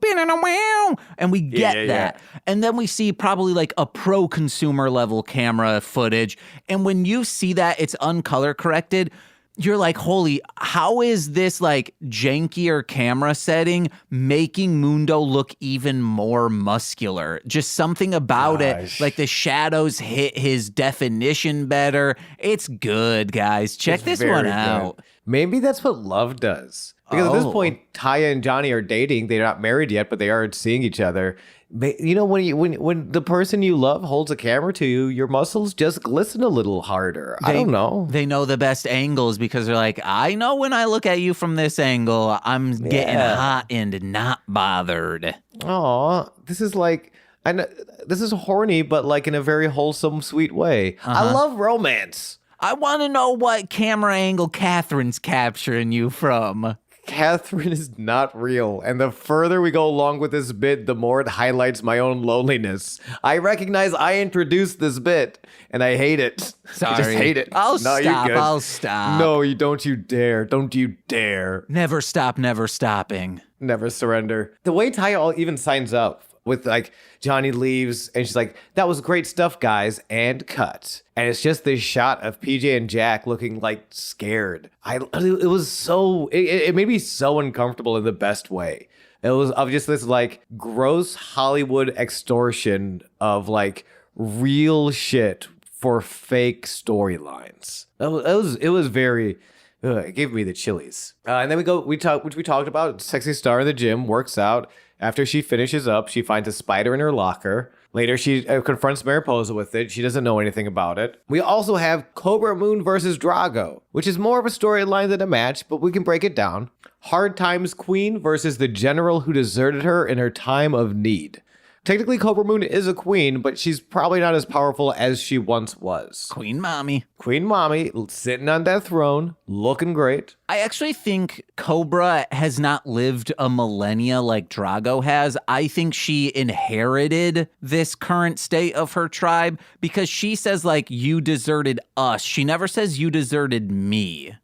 and we get that. Yeah. And then we see probably like a pro consumer level camera footage. And when you see that it's uncolor corrected, you're like, holy, how is this like jankier camera setting making Mundo look even more muscular? Just something about it. Like the shadows hit his definition better. It's good, guys. Check this one out. Good. Maybe that's what love does. Because at this point, Taya and Johnny are dating. They're not married yet, but they are seeing each other. You know, when the person you love holds a camera to you, your muscles just glisten a little harder. I don't know. They know the best angles because they're like, I know when I look at you from this angle, I'm getting hot and not bothered. Aw, this is like I know this is horny, but like in a very wholesome, sweet way. I love romance. I want to know what camera angle Catherine's capturing you from. Catherine is not real, and the further we go along with this bit, the more it highlights my own loneliness. I recognize I introduced this bit, and I hate it. Sorry. I just hate it. I'll No, stop. you're good. I'll stop. No, you don't you dare. Don't you dare. Never stop, never stopping. Never surrender. The way Ty even signs up with like Johnny leaves and she's like, that was great stuff, guys, and cut. And it's just this shot of PJ and Jack looking like scared. It was so, it made me so uncomfortable in the best way. It was of just this like gross Hollywood extortion of like real shit for fake storylines. It was very, it gave me the chillies. And then we talked about. Sexy star in the gym works out. After she finishes up, she finds a spider in her locker. Later, she confronts Mariposa with it. She doesn't know anything about it. We also have Cobra Moon versus Drago, which is more of a storyline than a match, but we can break it down. Hard Times Queen versus the general who deserted her in her time of need. Technically, Cobra Moon is a queen, but she's probably not as powerful as she once was. Queen Mommy. Queen Mommy, sitting on that throne, looking great. I actually think Cobra has not lived a millennia like Drago has. I think she inherited this current state of her tribe because she says, like, you deserted us. She never says you deserted me.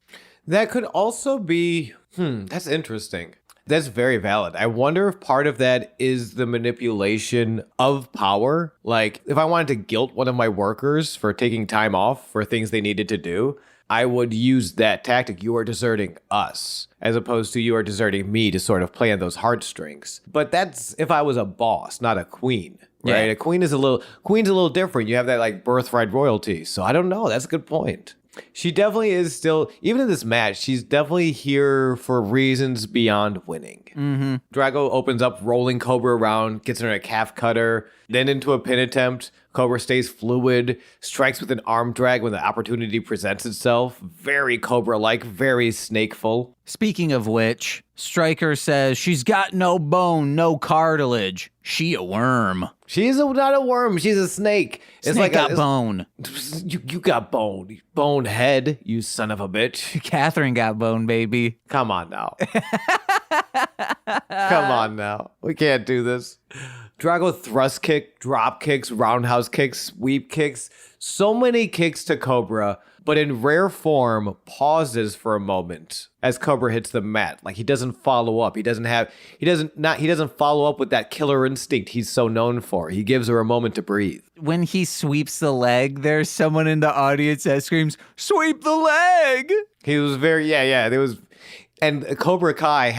That could also be, that's interesting. That's very valid. I wonder if part of that is the manipulation of power. Like, if I wanted to guilt one of my workers for taking time off for things they needed to do, I would use that tactic. You are deserting us, as opposed to you are deserting me to sort of play on those heartstrings. But that's if I was a boss, not a queen, right? Yeah. A queen's a little different. You have that like birthright royalty. So I don't know. That's a good point. She definitely is still, even in this match, she's definitely here for reasons beyond winning. Mm-hmm. Drago opens up, rolling Cobra around, gets her in a calf cutter, then into a pin attempt. Cobra stays fluid, strikes with an arm drag when the opportunity presents itself. Very Cobra-like, very snakeful. Speaking of which, Stryker says she's got no bone, no cartilage. She a worm. She's not a worm. She's a snake. Snake got bone. You got bone. Bonehead, you son of a bitch. Catherine got bone, baby. Come on now. Come on now. We can't do this. Drago thrust kick, drop kicks, roundhouse kicks, sweep kicks. So many kicks to Cobra, but in rare form, pauses for a moment as Cobra hits the mat. Like he doesn't follow up. He doesn't follow up with that killer instinct he's so known for. He gives her a moment to breathe. When he sweeps the leg, there's someone in the audience that screams, "Sweep the leg!" He was very, there was, and Kobra Kai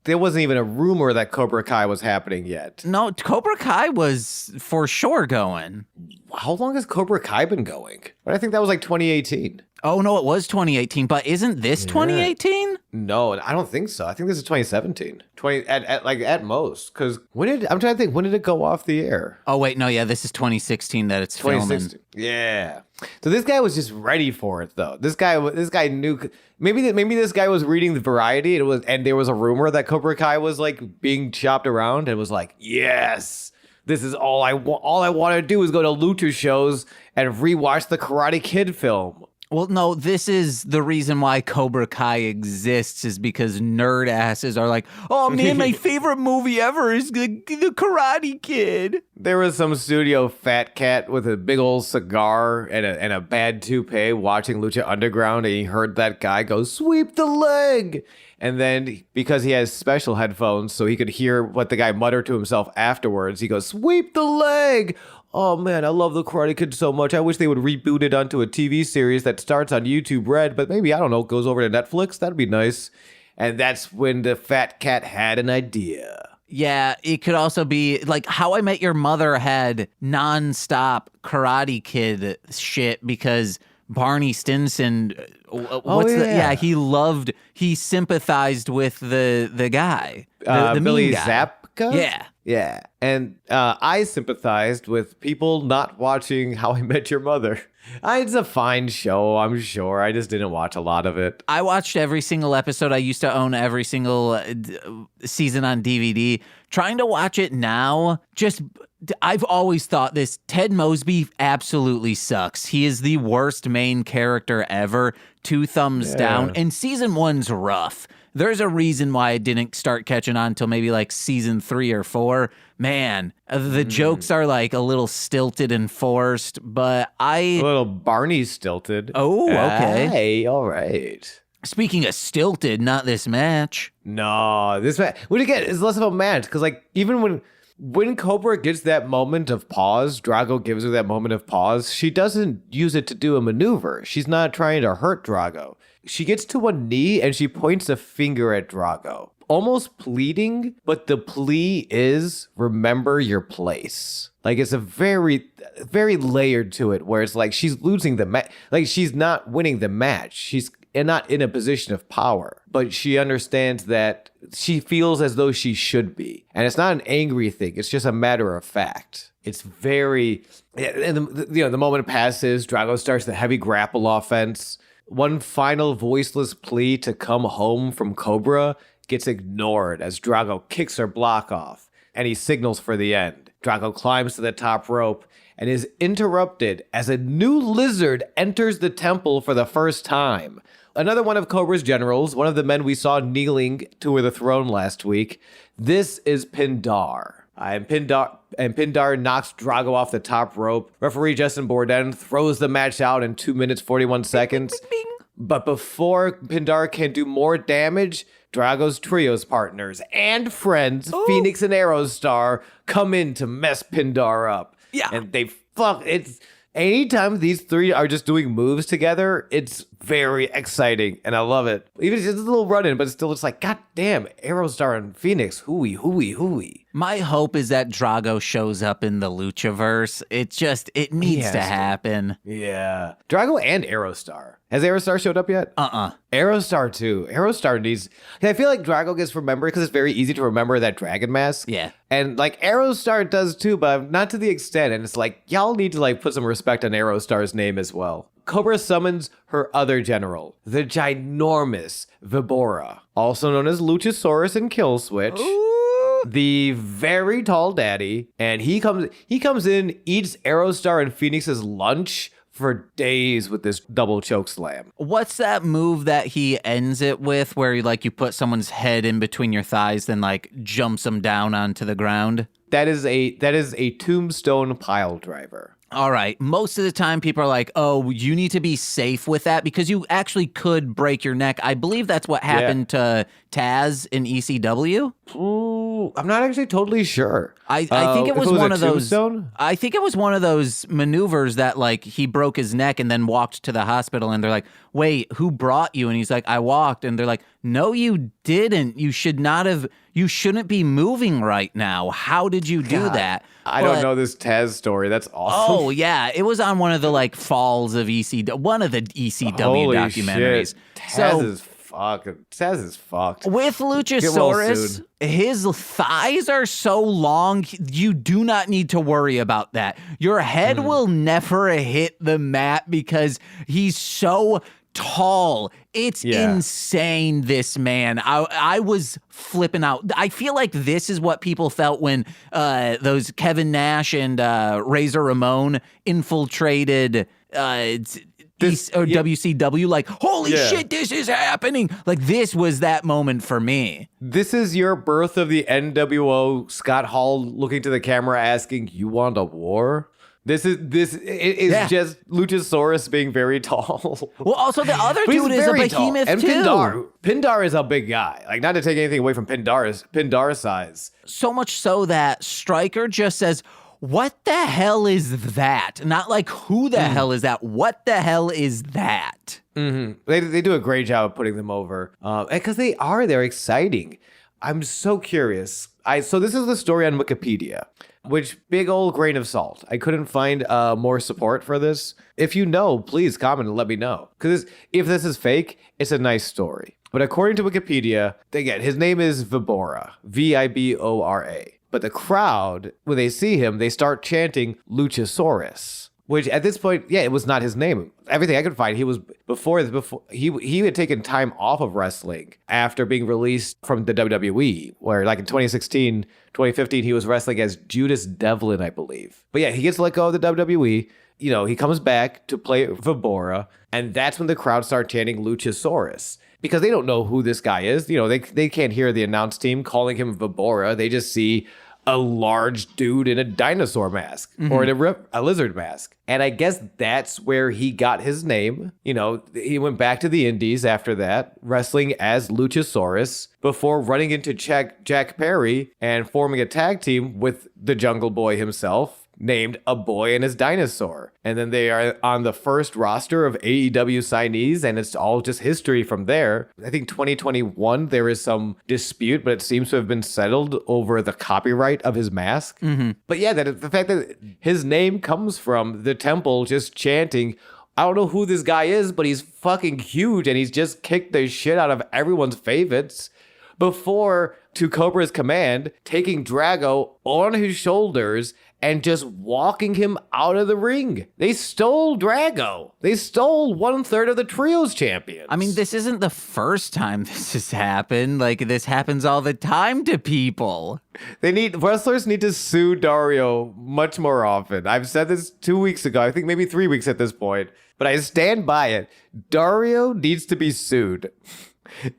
there wasn't even a rumor that Kobra Kai was happening yet. No, Cobra Kai was for sure going. How long has Kobra Kai been going? I think that was like 2018. Oh, no, it was 2018, but isn't this 2018? No, I don't think so. I think this is 2017. At most. Because I'm trying to think, when did it go off the air? Oh, wait, no, yeah, this is 2016 that it's filming. Yeah. So this guy was just ready for it, though. This guy knew. Maybe this guy was reading the Variety, and there was a rumor that Cobra Kai was like being chopped around, and was like, yes, this is all I want. All I want to do is go to Lucha shows and rewatch the Karate Kid film. Well, no, this is the reason why Cobra Kai exists, is because nerd asses are like, oh man, my favorite movie ever is the Karate Kid. There was some studio fat cat with a big old cigar and a bad toupee watching Lucha Underground, and he heard that guy go, sweep the leg. And then because he has special headphones so he could hear what the guy muttered to himself afterwards, he goes, sweep the leg. Oh man, I love the Karate Kid so much. I wish they would reboot it onto a TV series that starts on YouTube Red, but maybe, I don't know, goes over to Netflix. That'd be nice. And that's when the fat cat had an idea. Yeah, it could also be like How I Met Your Mother had nonstop Karate Kid shit because Barney Stinson, he sympathized with the guy, the Billy mean guy. Zapka? Yeah. And I sympathized with people not watching How I Met Your Mother. It's a fine show, I'm sure. I just didn't watch a lot of it. I watched every single episode. I used to own every single season on DVD. Trying to watch it now, just I've always thought this. Ted Mosby absolutely sucks. He is the worst main character ever. 2 thumbs down. And season 1's rough. There's a reason why I didn't start catching on until maybe like season 3 or 4. Man, the jokes are like a little stilted and forced, but A little Barney stilted. Oh, okay. Hey, all right. Speaking of stilted, not this match. No, this match, what again, is less of a match, because like, even when Kobra gets that moment of pause, Drago gives her that moment of pause, she doesn't use it to do a maneuver. She's not trying to hurt Drago. She gets to one knee and she points a finger at Drago, almost pleading, but the plea is, remember your place. Like, it's a very, very layered to it, where it's like she's losing the match. Like, she's not winning the match. She's not in a position of power, but she understands that she feels as though she should be. And it's not an angry thing. It's just a matter of fact. It's very, and the moment passes, Drago starts the heavy grapple offense. One final voiceless plea to come home from Kobra gets ignored as Drago kicks her block off, and he signals for the end. Drago climbs to the top rope and is interrupted as a new lizard enters the temple for the first time. Another one of Kobra's generals, one of the men we saw kneeling to the throne last week. This is Pindar. And Pindar knocks Drago off the top rope. Referee Justin Borden throws the match out in 2 minutes, 41 seconds. Bing, bing, bing. But before Pindar can do more damage, Drago's trios partners and friends, Phoenix and Aerostar, come in to mess Pindar up. Yeah. And it's anytime these 3 are just doing moves together, it's very exciting, and I love it. Even if it's just a little run-in, but it's still just like, God damn, Aerostar and Phoenix, hooey. My hope is that Drago shows up in the Luchaverse. It needs to happen. Yeah. Drago and Aerostar. Has Aerostar showed up yet? Aerostar too. Aerostar needs... I feel like Drago gets remembered because it's very easy to remember that dragon mask. Yeah. And like Aerostar does too, but not to the extent. And it's like, y'all need to like put some respect on Aerostar's name as well. Kobra summons her other general, the ginormous Vibora, also known as Luchasaurus and Killswitch. Ooh. The very tall daddy, and he comes in, eats Aerostar and Phoenix's lunch for days with this double choke slam. What's that move that he ends it with, where you put someone's head in between your thighs, then like jumps them down onto the ground? That is a tombstone pile driver. All right. Most of the time, people are like, oh, you need to be safe with that because you actually could break your neck. I believe that's what happened to Taz in ECW. Ooh, I'm not actually totally sure. I think it was one of those. Tombstone? I think it was one of those maneuvers that like he broke his neck and then walked to the hospital, and they're like, "Wait, who brought you?" And he's like, "I walked." And they're like, "No, you didn't. You should not have. You shouldn't be moving right now. How did you do that?" I don't know this Taz story. That's awesome. Oh yeah, it was on one of the like falls of ECW, one of the ECW Holy documentaries. Shit. Taz is fucked. With Luchasaurus, his thighs are so long, you do not need to worry about that. Your head will never hit the mat because he's so tall. It's insane, this man. I was flipping out. I feel like this is what people felt when those Kevin Nash and Razor Ramon infiltrated WCW, like, holy shit, this is happening. Like, this was that moment for me. This is your birth of the NWO. Scott Hall looking to the camera asking, "You want a war?" It is just Luchasaurus being very tall. Well, also the other dude is a behemoth and too. Pindar is a big guy. Like, not to take anything away from Pindar's size. So much so that Stryker just says, "What the hell is that?" Not like, who the hell is that? What the hell is that? Mm-hmm. They do a great job of putting them over. Because they're exciting. I'm so curious. So this is the story on Wikipedia, which big old grain of salt. I couldn't find more support for this. If you know, please comment and let me know. Because if this is fake, it's a nice story. But according to Wikipedia, again, his name is Vibora, Vibora. But the crowd, when they see him, they start chanting Luchasaurus. which at this point, yeah, it was not his name. Everything I could find, he was before he had taken time off of wrestling after being released from the WWE, where like in 2016, 2015, he was wrestling as Judas Devlin, I believe. But yeah, he gets let go of the WWE. You know, he comes back to play Vibora, and that's when the crowd start chanting Luchasaurus. Because they don't know who this guy is. You know, they can't hear the announce team calling him Vibora. They just see a large dude in a dinosaur mask or in a lizard mask. And I guess that's where he got his name. You know, he went back to the Indies after that, wrestling as Luchasaurus before running into Jack Perry and forming a tag team with the Jungle Boy himself, named A Boy and His Dinosaur. And then they are on the first roster of AEW signees, and it's all just history from there. I think 2021, there is some dispute, but it seems to have been settled over the copyright of his mask. But yeah, the fact that his name comes from the temple just chanting, I don't know who this guy is, but he's fucking huge, and he's just kicked the shit out of everyone's favorites before, to Cobra's command, taking Drago on his shoulders and just walking him out of the ring. They stole Drago. They stole 1/3 of the Trios champions. I mean, this isn't the first time this has happened. Like, this happens all the time to people. Wrestlers need to sue Dario much more often. I've said this 2 weeks ago. I think maybe 3 weeks at this point. But I stand by it. Dario needs to be sued.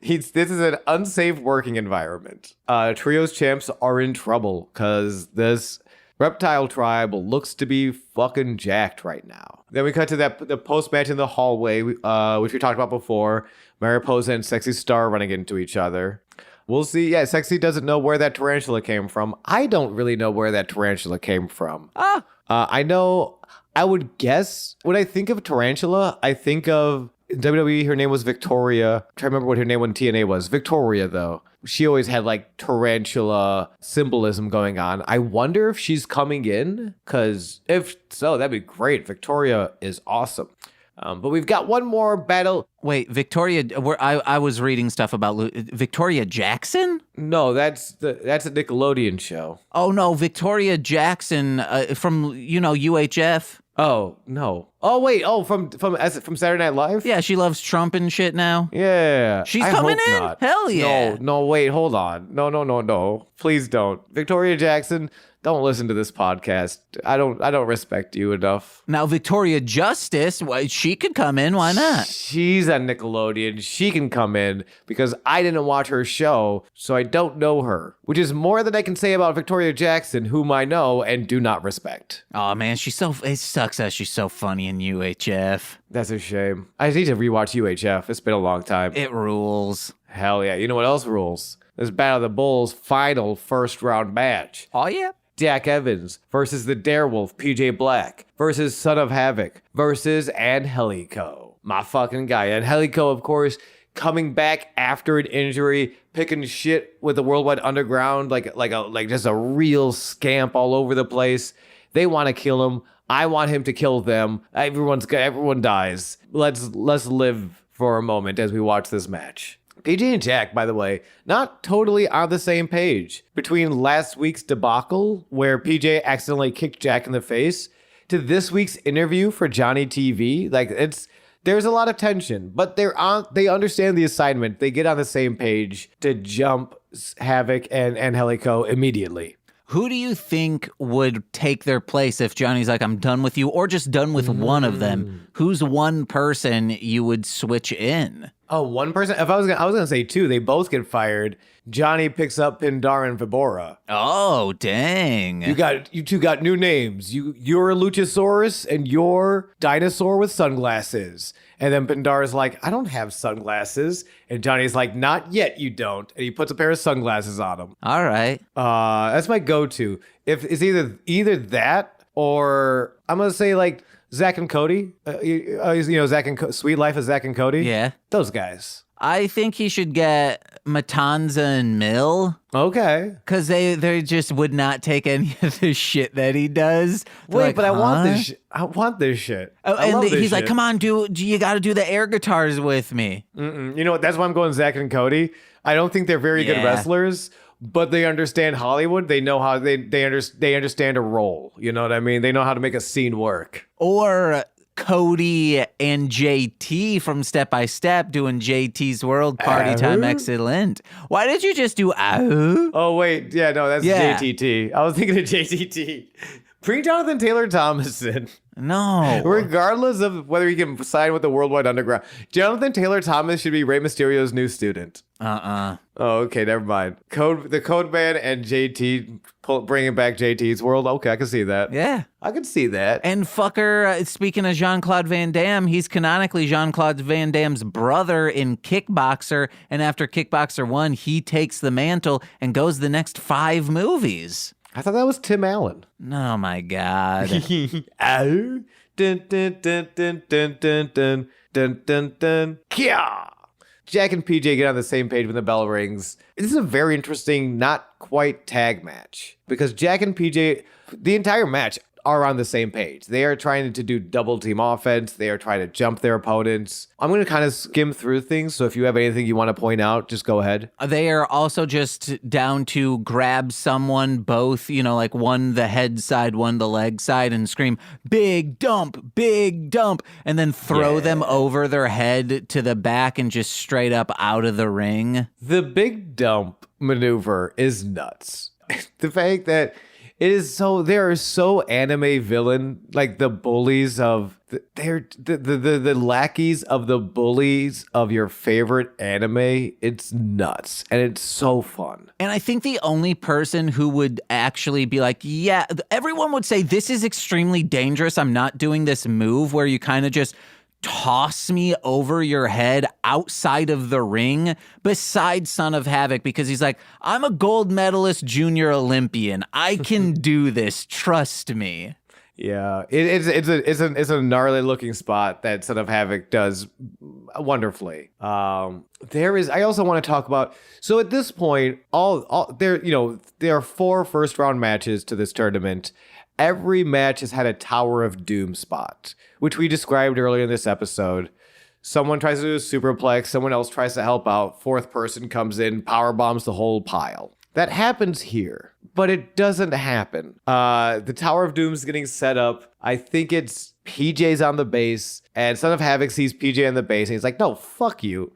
This is an unsafe working environment. Trios champs are in trouble because this Reptile Tribe looks to be fucking jacked right now. Then we cut to the post-match in the hallway, which we talked about before. Mariposa and Sexy Star running into each other. We'll see. Yeah, Sexy doesn't know where that tarantula came from. I don't really know where that tarantula came from. I know, I would guess, when I think of tarantula, I think of WWE, her name was Victoria. I'm trying to remember what her name when TNA was. Victoria, though. She always had like tarantula symbolism going on. I wonder if she's coming in, because if so, that'd be great. Victoria is awesome. But we've got one more battle. Wait, Victoria, I was reading stuff about Victoria Jackson? No, that's a Nickelodeon show. Oh, no, Victoria Jackson from, UHF. Oh, no. Oh, wait. Oh, from Saturday Night Live? Yeah, she loves Trump and shit now. Yeah. She's coming in? Not. Hell yeah. No, wait, hold on. No. Please don't. Victoria Jackson, don't listen to this podcast. I don't respect you enough. Now, Victoria Justice, she could come in. Why not? She's on Nickelodeon. She can come in because I didn't watch her show, so I don't know her, which is more than I can say about Victoria Jackson, whom I know and do not respect. Oh, man, it sucks that she's so funny in UHF. That's a shame. I need to rewatch UHF. It's been a long time. It rules. Hell yeah. You know what else rules? This Battle of the Bulls final first round match. Oh, yeah. Jack Evans versus the Darewolf, PJ Black, versus Son of Havoc, versus Angelico. My fucking guy. Angelico, of course, coming back after an injury, picking shit with the Worldwide Underground, like just a real scamp all over the place. They want to kill him. I want him to kill them. Everyone dies. Let's live for a moment as we watch this match. PJ and Jack, by the way, not totally on the same page. Between last week's debacle, where PJ accidentally kicked Jack in the face, to this week's interview for Johnny TV, there's a lot of tension, but they understand the assignment. They get on the same page to jump Havoc and Angelico immediately. Who do you think would take their place if Johnny's like, I'm done with you, or just done with one of them? Who's one person you would switch in? Oh, one person? If I was gonna say two, they both get fired. Johnny picks up Pindar and Vibora. Oh, dang. You two got new names. You're a Luchasaurus and you're Dinosaur with sunglasses. And then Pindar's like, I don't have sunglasses. And Johnny's like, not yet, you don't. And he puts a pair of sunglasses on him. All right. That's my go-to. If it's either that or I'm gonna say like Zach and Cody. Zach and Sweet Life of Zach and Cody. Yeah. Those guys. I think he should get Matanza and Mill. Okay. Because they just would not take any of the shit that he does. Wait, but I want this shit. I want this shit. Oh, and he's like, come on, you got to do the air guitars with me. You know what? That's why I'm going Zach and Cody. I don't think they're very good wrestlers, but they understand Hollywood. They know how they understand a role. You know what I mean? They know how to make a scene work. Or Cody and JT from Step by Step doing JT's World Party Time Excellent. Why did you just do Oh, wait. Yeah, no, that's JTT. I was thinking of JTT. Bring Jonathan Taylor Thomas in. No. Regardless of whether he can sign with the Worldwide Underground, Jonathan Taylor Thomas should be Rey Mysterio's new student. Oh, okay, never mind. The Code Man and JT bringing back JT's World. Okay, I can see that. Yeah. I can see that. And fucker, speaking of Jean-Claude Van Damme, he's canonically Jean-Claude Van Damme's brother in Kickboxer. And after Kickboxer 1, he takes the mantle and goes the next 5 movies. I thought that was Tim Allen. Oh, my God. Dun, dun, dun, dun, dun, dun, dun, dun, dun, dun. Kya! Jack and PJ get on the same page when the bell rings. This is a very interesting, not quite tag match. Because Jack and PJ, the entire match, are on the same page. They are trying to do double team offense. They are trying to jump their opponents. I'm going to kind of skim through things. So if you have anything you want to point out, just go ahead. They are also just down to grab someone, both, like one the head side, one the leg side, and scream, big dump, and then throw them over their head to the back and just straight up out of the ring. The big dump maneuver is nuts. The fact that they are so anime villain, like the bullies of they're the lackeys of the bullies of your favorite anime. It's nuts and it's so fun. And I think the only person who would actually be like, yeah, everyone would say this is extremely dangerous. I'm not doing this move where you kind of just toss me over your head outside of the ring besides Son of Havoc, because he's like, I'm a gold medalist junior Olympian. I can do this. Trust me. Yeah, it's a gnarly looking spot that Son of Havoc does wonderfully. I also want to talk about, so at this point, there are 4 first round matches to this tournament. Every match has had a Tower of Doom spot, which we described earlier in this episode. Someone tries to do a superplex, someone else tries to help out, 4th person comes in, power bombs the whole pile. That happens here, but it doesn't happen. The Tower of Doom's getting set up. I think it's PJ's on the base, and Son of Havoc sees PJ on the base, and he's like, no, fuck you.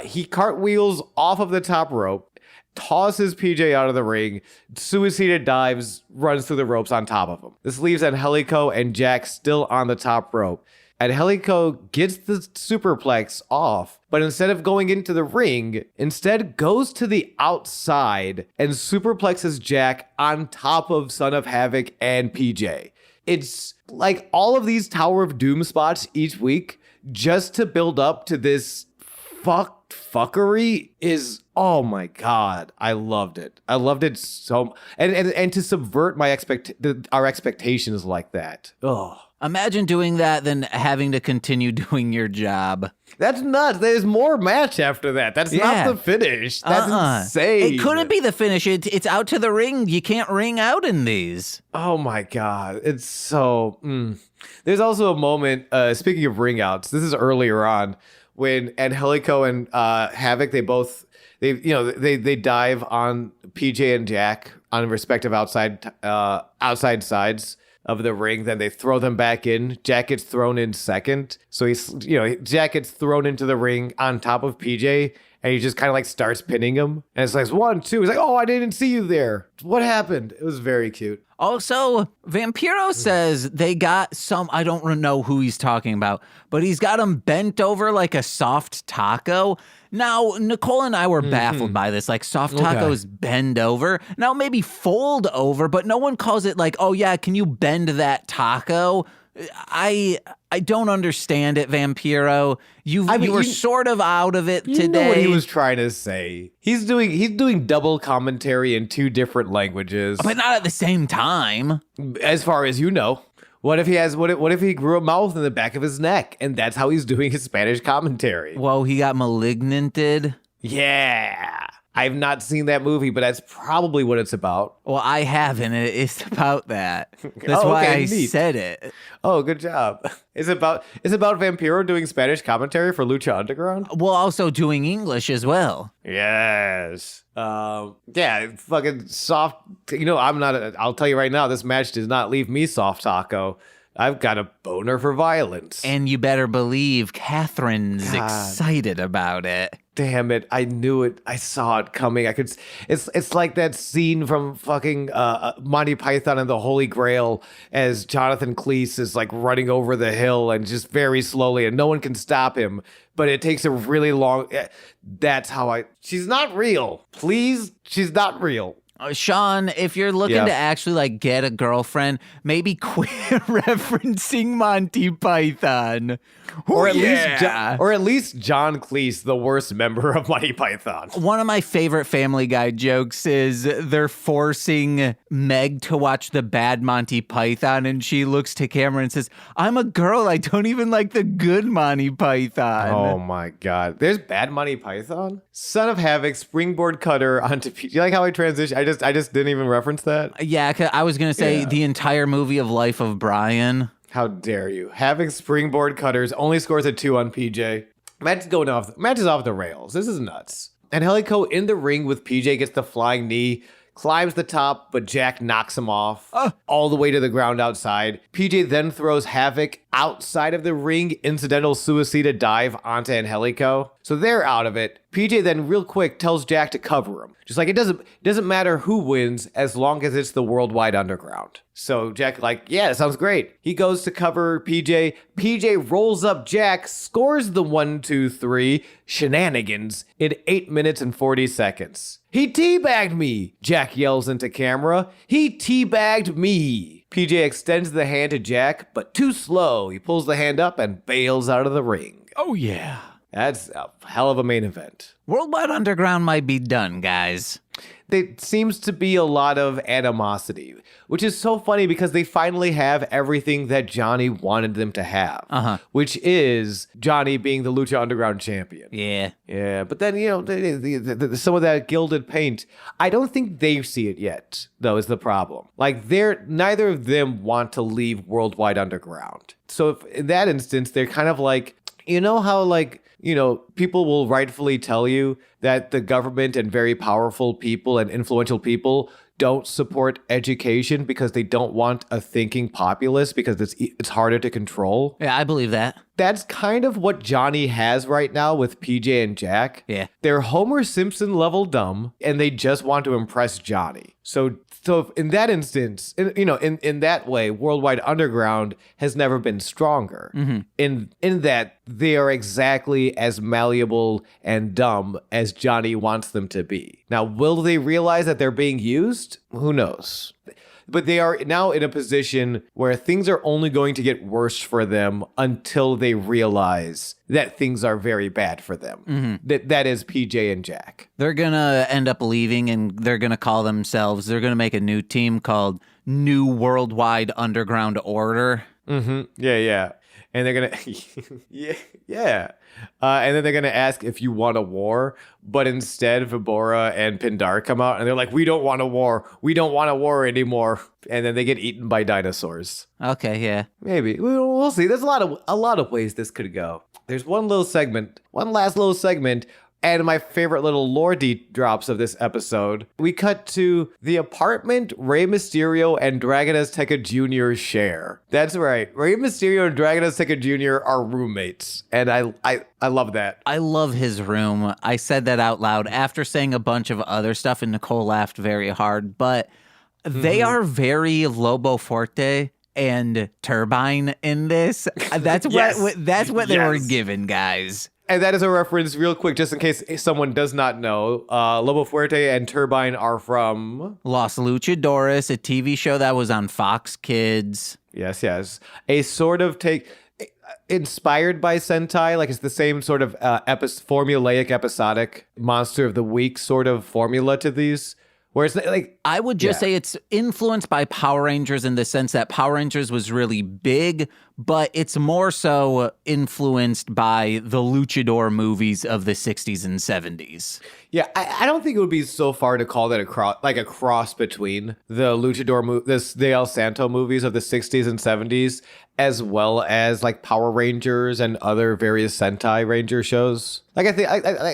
He cartwheels off of the top rope, tosses PJ out of the ring, suicide dives, runs through the ropes on top of him. This leaves Angelico and Jack still on the top rope. Angelico gets the superplex off, but instead of going into the ring, instead goes to the outside and superplexes Jack on top of Son of Havoc and PJ. It's like all of these Tower of Doom spots each week just to build up to this fuckery is, oh my God, I loved it. I loved it so, and to subvert our expectations like that. Oh, imagine doing that than having to continue doing your job. That's nuts. There's more match after that. That's not the finish. That's insane. It couldn't be the finish. It's out to the ring. You can't ring out in these. Oh my God. It's so, There's also a moment, speaking of ring outs, this is earlier on, when Angelico and Havoc, they dive on PJ and Jack on respective outside sides of the ring. Then they throw them back in. Jack gets thrown in second, so Jack gets thrown into the ring on top of PJ, and he just kind of like starts pinning him. And it's like 1, 2. He's like, oh, I didn't see you there. What happened? It was very cute. Also, Vampiro says they got I don't know who he's talking about, but he's got them bent over like a soft taco. Now, Nicole and I were baffled by this. Like, soft tacos bend over. Now, maybe fold over, but no one calls it like, oh yeah, can you bend that taco? I don't understand it, Vampiro. You were sort of out of it today. You know what he was trying to say. He's doing double commentary in 2 different languages, but not at the same time. As far as you know. What if he grew a mouth in the back of his neck, and that's how he's doing his Spanish commentary? Whoa, he got malignanted. Yeah. I've not seen that movie, but that's probably what it's about. Well, I haven't. It's about that. That's Oh, why okay, I neat. said it. Oh, good job. It's about Vampiro doing Spanish commentary for Lucha Underground. Well, also doing English as well. Yes. Yeah, fucking soft. I'll tell you right now, this match does not leave me soft taco. I've got a boner for violence. And you better believe Catherine's excited about it. Damn it. I knew it. I saw it coming. It's like that scene from fucking Monty Python and the Holy Grail as Jonathan Cleese is like running over the hill and just very slowly and no one can stop him. But it takes a really long. That's how she's not real. Please. She's not real. Sean, if you're looking to actually like get a girlfriend, maybe quit referencing Monty Python. Or at least John Cleese, the worst member of Monty Python. One of my favorite Family Guy jokes is they're forcing Meg to watch the bad Monty Python, and she looks to camera and says, "I'm a girl. I don't even like the good Monty Python." Oh my God. There's bad Monty Python? Son of Havoc, springboard cutter onto... Do you like how I transition? I just didn't even reference that. Yeah, 'cause I was going to say the entire movie of Life of Brian. How dare you? Having springboard cutters only scores a 2 on PJ. Match is off the rails. This is nuts. And Helico in the ring with PJ gets the flying knee, climbs the top, but Jack knocks him off all the way to the ground outside. PJ then throws Havoc outside of the ring, incidental suicida dive onto Angelico. So they're out of it. PJ then real quick tells Jack to cover him. Just like it doesn't matter who wins as long as it's the Worldwide Underground. So Jack like, yeah, that sounds great. He goes to cover PJ. PJ rolls up Jack, scores the 1-2-3 shenanigans in 8 minutes and 40 seconds. He teabagged me, Jack yells into camera. He teabagged me. PJ extends the hand to Jack, but too slow. He pulls the hand up and bails out of the ring. Oh, yeah. That's a hell of a main event. Worldwide Underground might be done, guys. There seems to be a lot of animosity, which is so funny because they finally have everything that Johnny wanted them to have, which is Johnny being the Lucha Underground champion. Yeah. Yeah, but then, some of that gilded paint, I don't think they see it yet, though, is the problem. Like, neither of them want to leave Worldwide Underground. So if, in that instance, they're kind of like, you know how, like, people will rightfully tell you that the government and very powerful people and influential people don't support education because they don't want a thinking populace because it's harder to control. Yeah, I believe that. That's kind of what Johnny has right now with PJ and Jack. Yeah. They're Homer Simpson level dumb and they just want to impress Johnny. So in that instance, in that way, Worldwide Underground has never been stronger. Mm-hmm. In that they are exactly as malleable and dumb as Johnny wants them to be. Now, will they realize that they're being used? Who knows? But they are now in a position where things are only going to get worse for them until they realize that things are very bad for them. Mm-hmm. That is PJ and Jack. They're going to end up leaving and they're going to make a new team called New Worldwide Underground Order. Mm-hmm. Yeah. And they're going to, yeah. And then they're going to ask if you want a war, but instead Vibora and Pindar come out and they're like, we don't want a war. We don't want a war anymore. And then they get eaten by dinosaurs. Okay, yeah. Maybe. We'll see. There's a lot of ways this could go. There's one last little segment. And my favorite little lore drops of this episode, we cut to the apartment Rey Mysterio and Dragon Azteca Jr. share. That's right. Rey Mysterio and Dragon Azteca Jr. are roommates. And I love that. I love his room. I said that out loud after saying a bunch of other stuff, and Nicole laughed very hard. But they are very Lobo Forte and Turbine in this. That's what they were given, guys. And that is a reference, real quick, just in case someone does not know. Lobo Fuerte and Turbine are from Los Luchadores, a TV show that was on Fox Kids. Yes. A sort of inspired by Sentai, like it's the same sort of formulaic episodic monster of the week sort of formula to these, Where it's like, I would just say it's influenced by Power Rangers in the sense that Power Rangers was really big, but it's more so influenced by the luchador movies of the 60s and 70s. Yeah, I don't think it would be so far to call that a cross between the luchador the El Santo movies of the 60s and 70s, as well as like Power Rangers and other various Sentai Ranger shows. Like I think,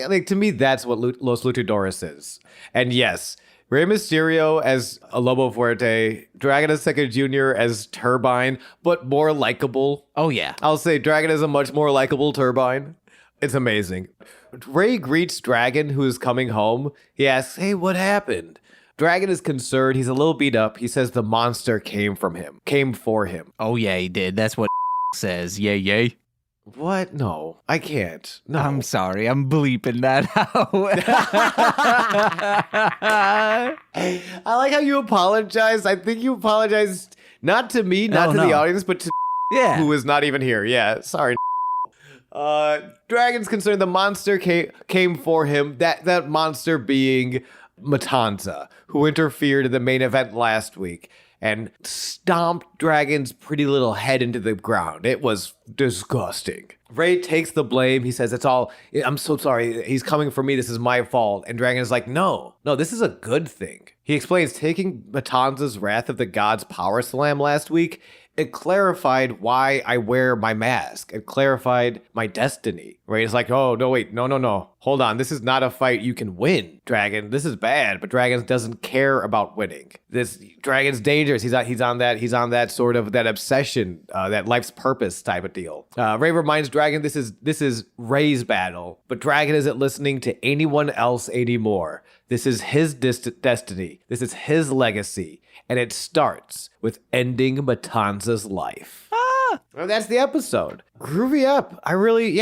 like to me, that's what Los Luchadores is. And yes, Rey Mysterio as a Lobo Fuerte, Dragon Azteca Jr. as Turbine, but more likable. Oh, yeah. I'll say Dragon is a much more likable Turbine. It's amazing. Ray greets Dragon, who is coming home. He asks, hey, what happened? Dragon is concerned. He's a little beat up. He says the monster came for him. Oh, yeah, he did. That's what says. Yay, yay. What? No, I can't. No. I'm sorry. I'm bleeping that out. I like how you apologize. I think you apologized not to me, not to the audience, but to who is not even here. Yeah, sorry. Dragon's concerned the monster came for him. That monster being Matanza, who interfered in the main event last week and stomped Dragon's pretty little head into the ground. It was disgusting. Ray takes the blame. He says, I'm so sorry. He's coming for me. This is my fault. And Dragon is like, no, this is a good thing. He explains taking Matanza's Wrath of the Gods power slam last week. It clarified why I wear my mask. It clarified my destiny. Right? It's like, oh, no, wait, no. Hold on. This is not a fight you can win, Dragon. This is bad, but Dragon doesn't care about winning. This Dragon's dangerous. He's on that sort of that obsession, that life's purpose type of deal. Ray reminds Dragon this is Ray's battle, but Dragon isn't listening to anyone else anymore. This is his destiny. This is his legacy. And it starts with ending Matanza's life. Well, that's the episode. Groovy up. I really,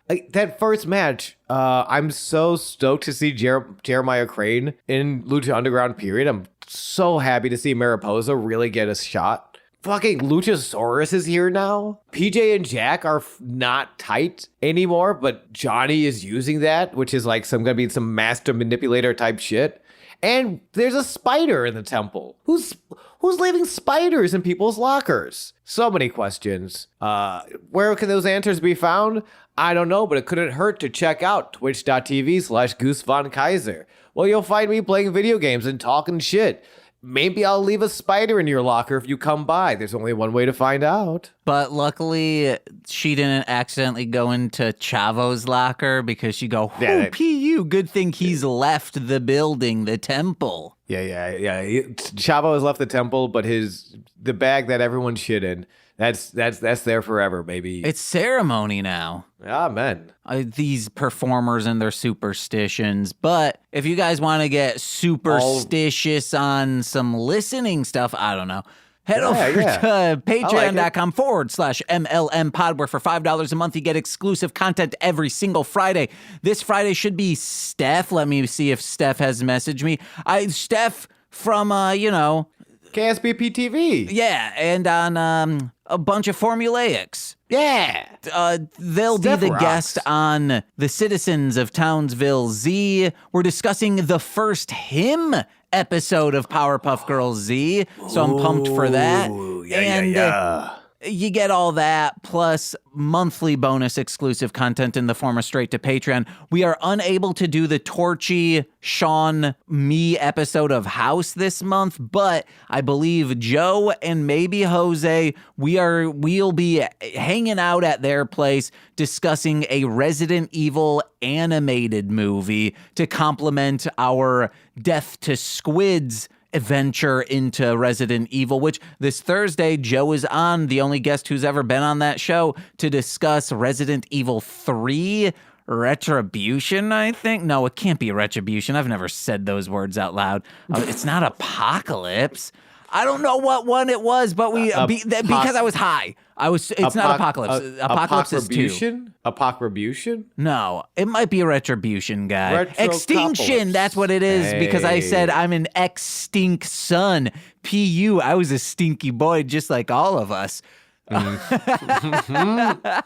like that first match, I'm so stoked to see Jeremiah Crane in Lucha Underground, period. I'm so happy to see Mariposa really get a shot. Fucking Luchasaurus is here now. PJ and Jack are not tight anymore, but Johnny is using that, which is like gonna be some master manipulator type shit. And there's a spider in the temple. Who's leaving spiders in people's lockers? So many questions. Where can those answers be found? I don't know, but it couldn't hurt to check out twitch.tv/Goose Von Kaiser. Well, you'll find me playing video games and talking shit. Maybe I'll leave a spider in your locker if you come by. There's only one way to find out. But luckily, she didn't accidentally go into Chavo's locker because she go, PU, good thing he's left the building, the temple. Yeah. Chavo has left the temple, but the bag that everyone shit in, that's there forever, baby. It's ceremony now. Amen. These performers and their superstitions. But if you guys want to get superstitious on some listening stuff, I don't know. Head over to patreon.com/MLM pod, where for $5 a month you get exclusive content every single Friday. This Friday should be Steph. Let me see if Steph has messaged me. Steph from, KSBP TV. Yeah, and on a bunch of formulaics. Yeah. They'll Steph be the rocks. Guest on The Citizens of Townsville Z. We're discussing the first hymn episode of Powerpuff Girls Z, so I'm pumped for that. Yeah. You get all that, plus monthly bonus exclusive content in the form of straight to Patreon. We are unable to do the Torchy, Sean, me episode of House this month, but I believe Joe and maybe Jose, we'll be hanging out at their place discussing a Resident Evil animated movie to complement our Death to Squids adventure into Resident Evil, which this Thursday, Joe is on, the only guest who's ever been on that show, to discuss Resident Evil 3 Retribution, I think. No, it can't be Retribution. I've never said those words out loud. It's not Apocalypse. I don't know what one it was, but because I was high. It's not Apocalypse. Apocalypse is 2. Apocribution? No, it might be a Retribution guy. Extinction, that's what it is, because I said I'm an extinct son. PU, I was a stinky boy just like all of us. Okay.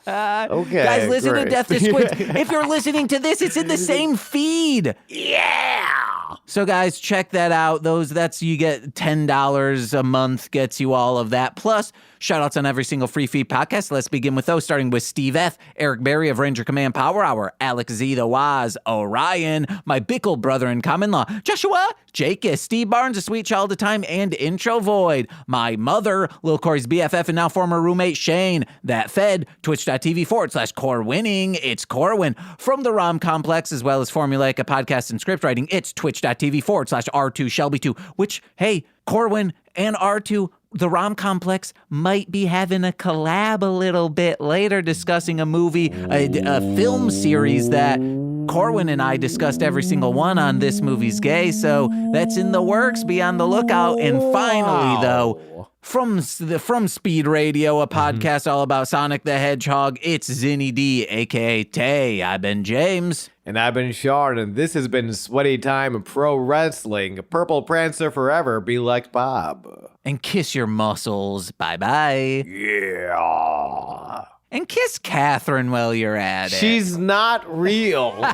Guys, listen to Death to Squids. If you're listening to this, it's in the same feed. Yeah. So guys, check that out. That's you get $10 a month, gets you all of that. Plus, shout outs on every single free feed podcast. Let's begin with those, starting with Steve F., Eric Berry of Ranger Command Power Hour, Alex Z. The Waz, Orion, my Bickle brother in common law, Joshua, Jake, Steve Barnes, a sweet child of time, and Intro Void, my mother, Lil Corey's BFF and now former roommate Shane, that fed, twitch.tv/Corwinning, it's Corwin, from the Rom Complex, as well as Formulaic, a podcast and script writing, it's twitch.tv/R2Shelby2, which, hey, Corwin and R2, the Rom Complex might be having a collab a little bit later, discussing a movie, a film series that Corwin and I discussed every single one on This Movie's Gay, so that's in the works. Be on the lookout. And finally, though, from Speed Radio, a podcast all about Sonic the Hedgehog, it's Zinny D, a.k.a. Tay. I've been James. And I've been Sean, and this has been Sweaty Time Pro Wrestling. Purple Prancer forever, be like Bob. And kiss your muscles. Bye-bye. Yeah. And kiss Catherine while you're at it. She's not real.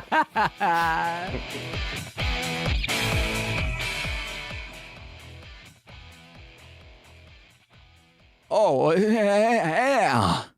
Oh,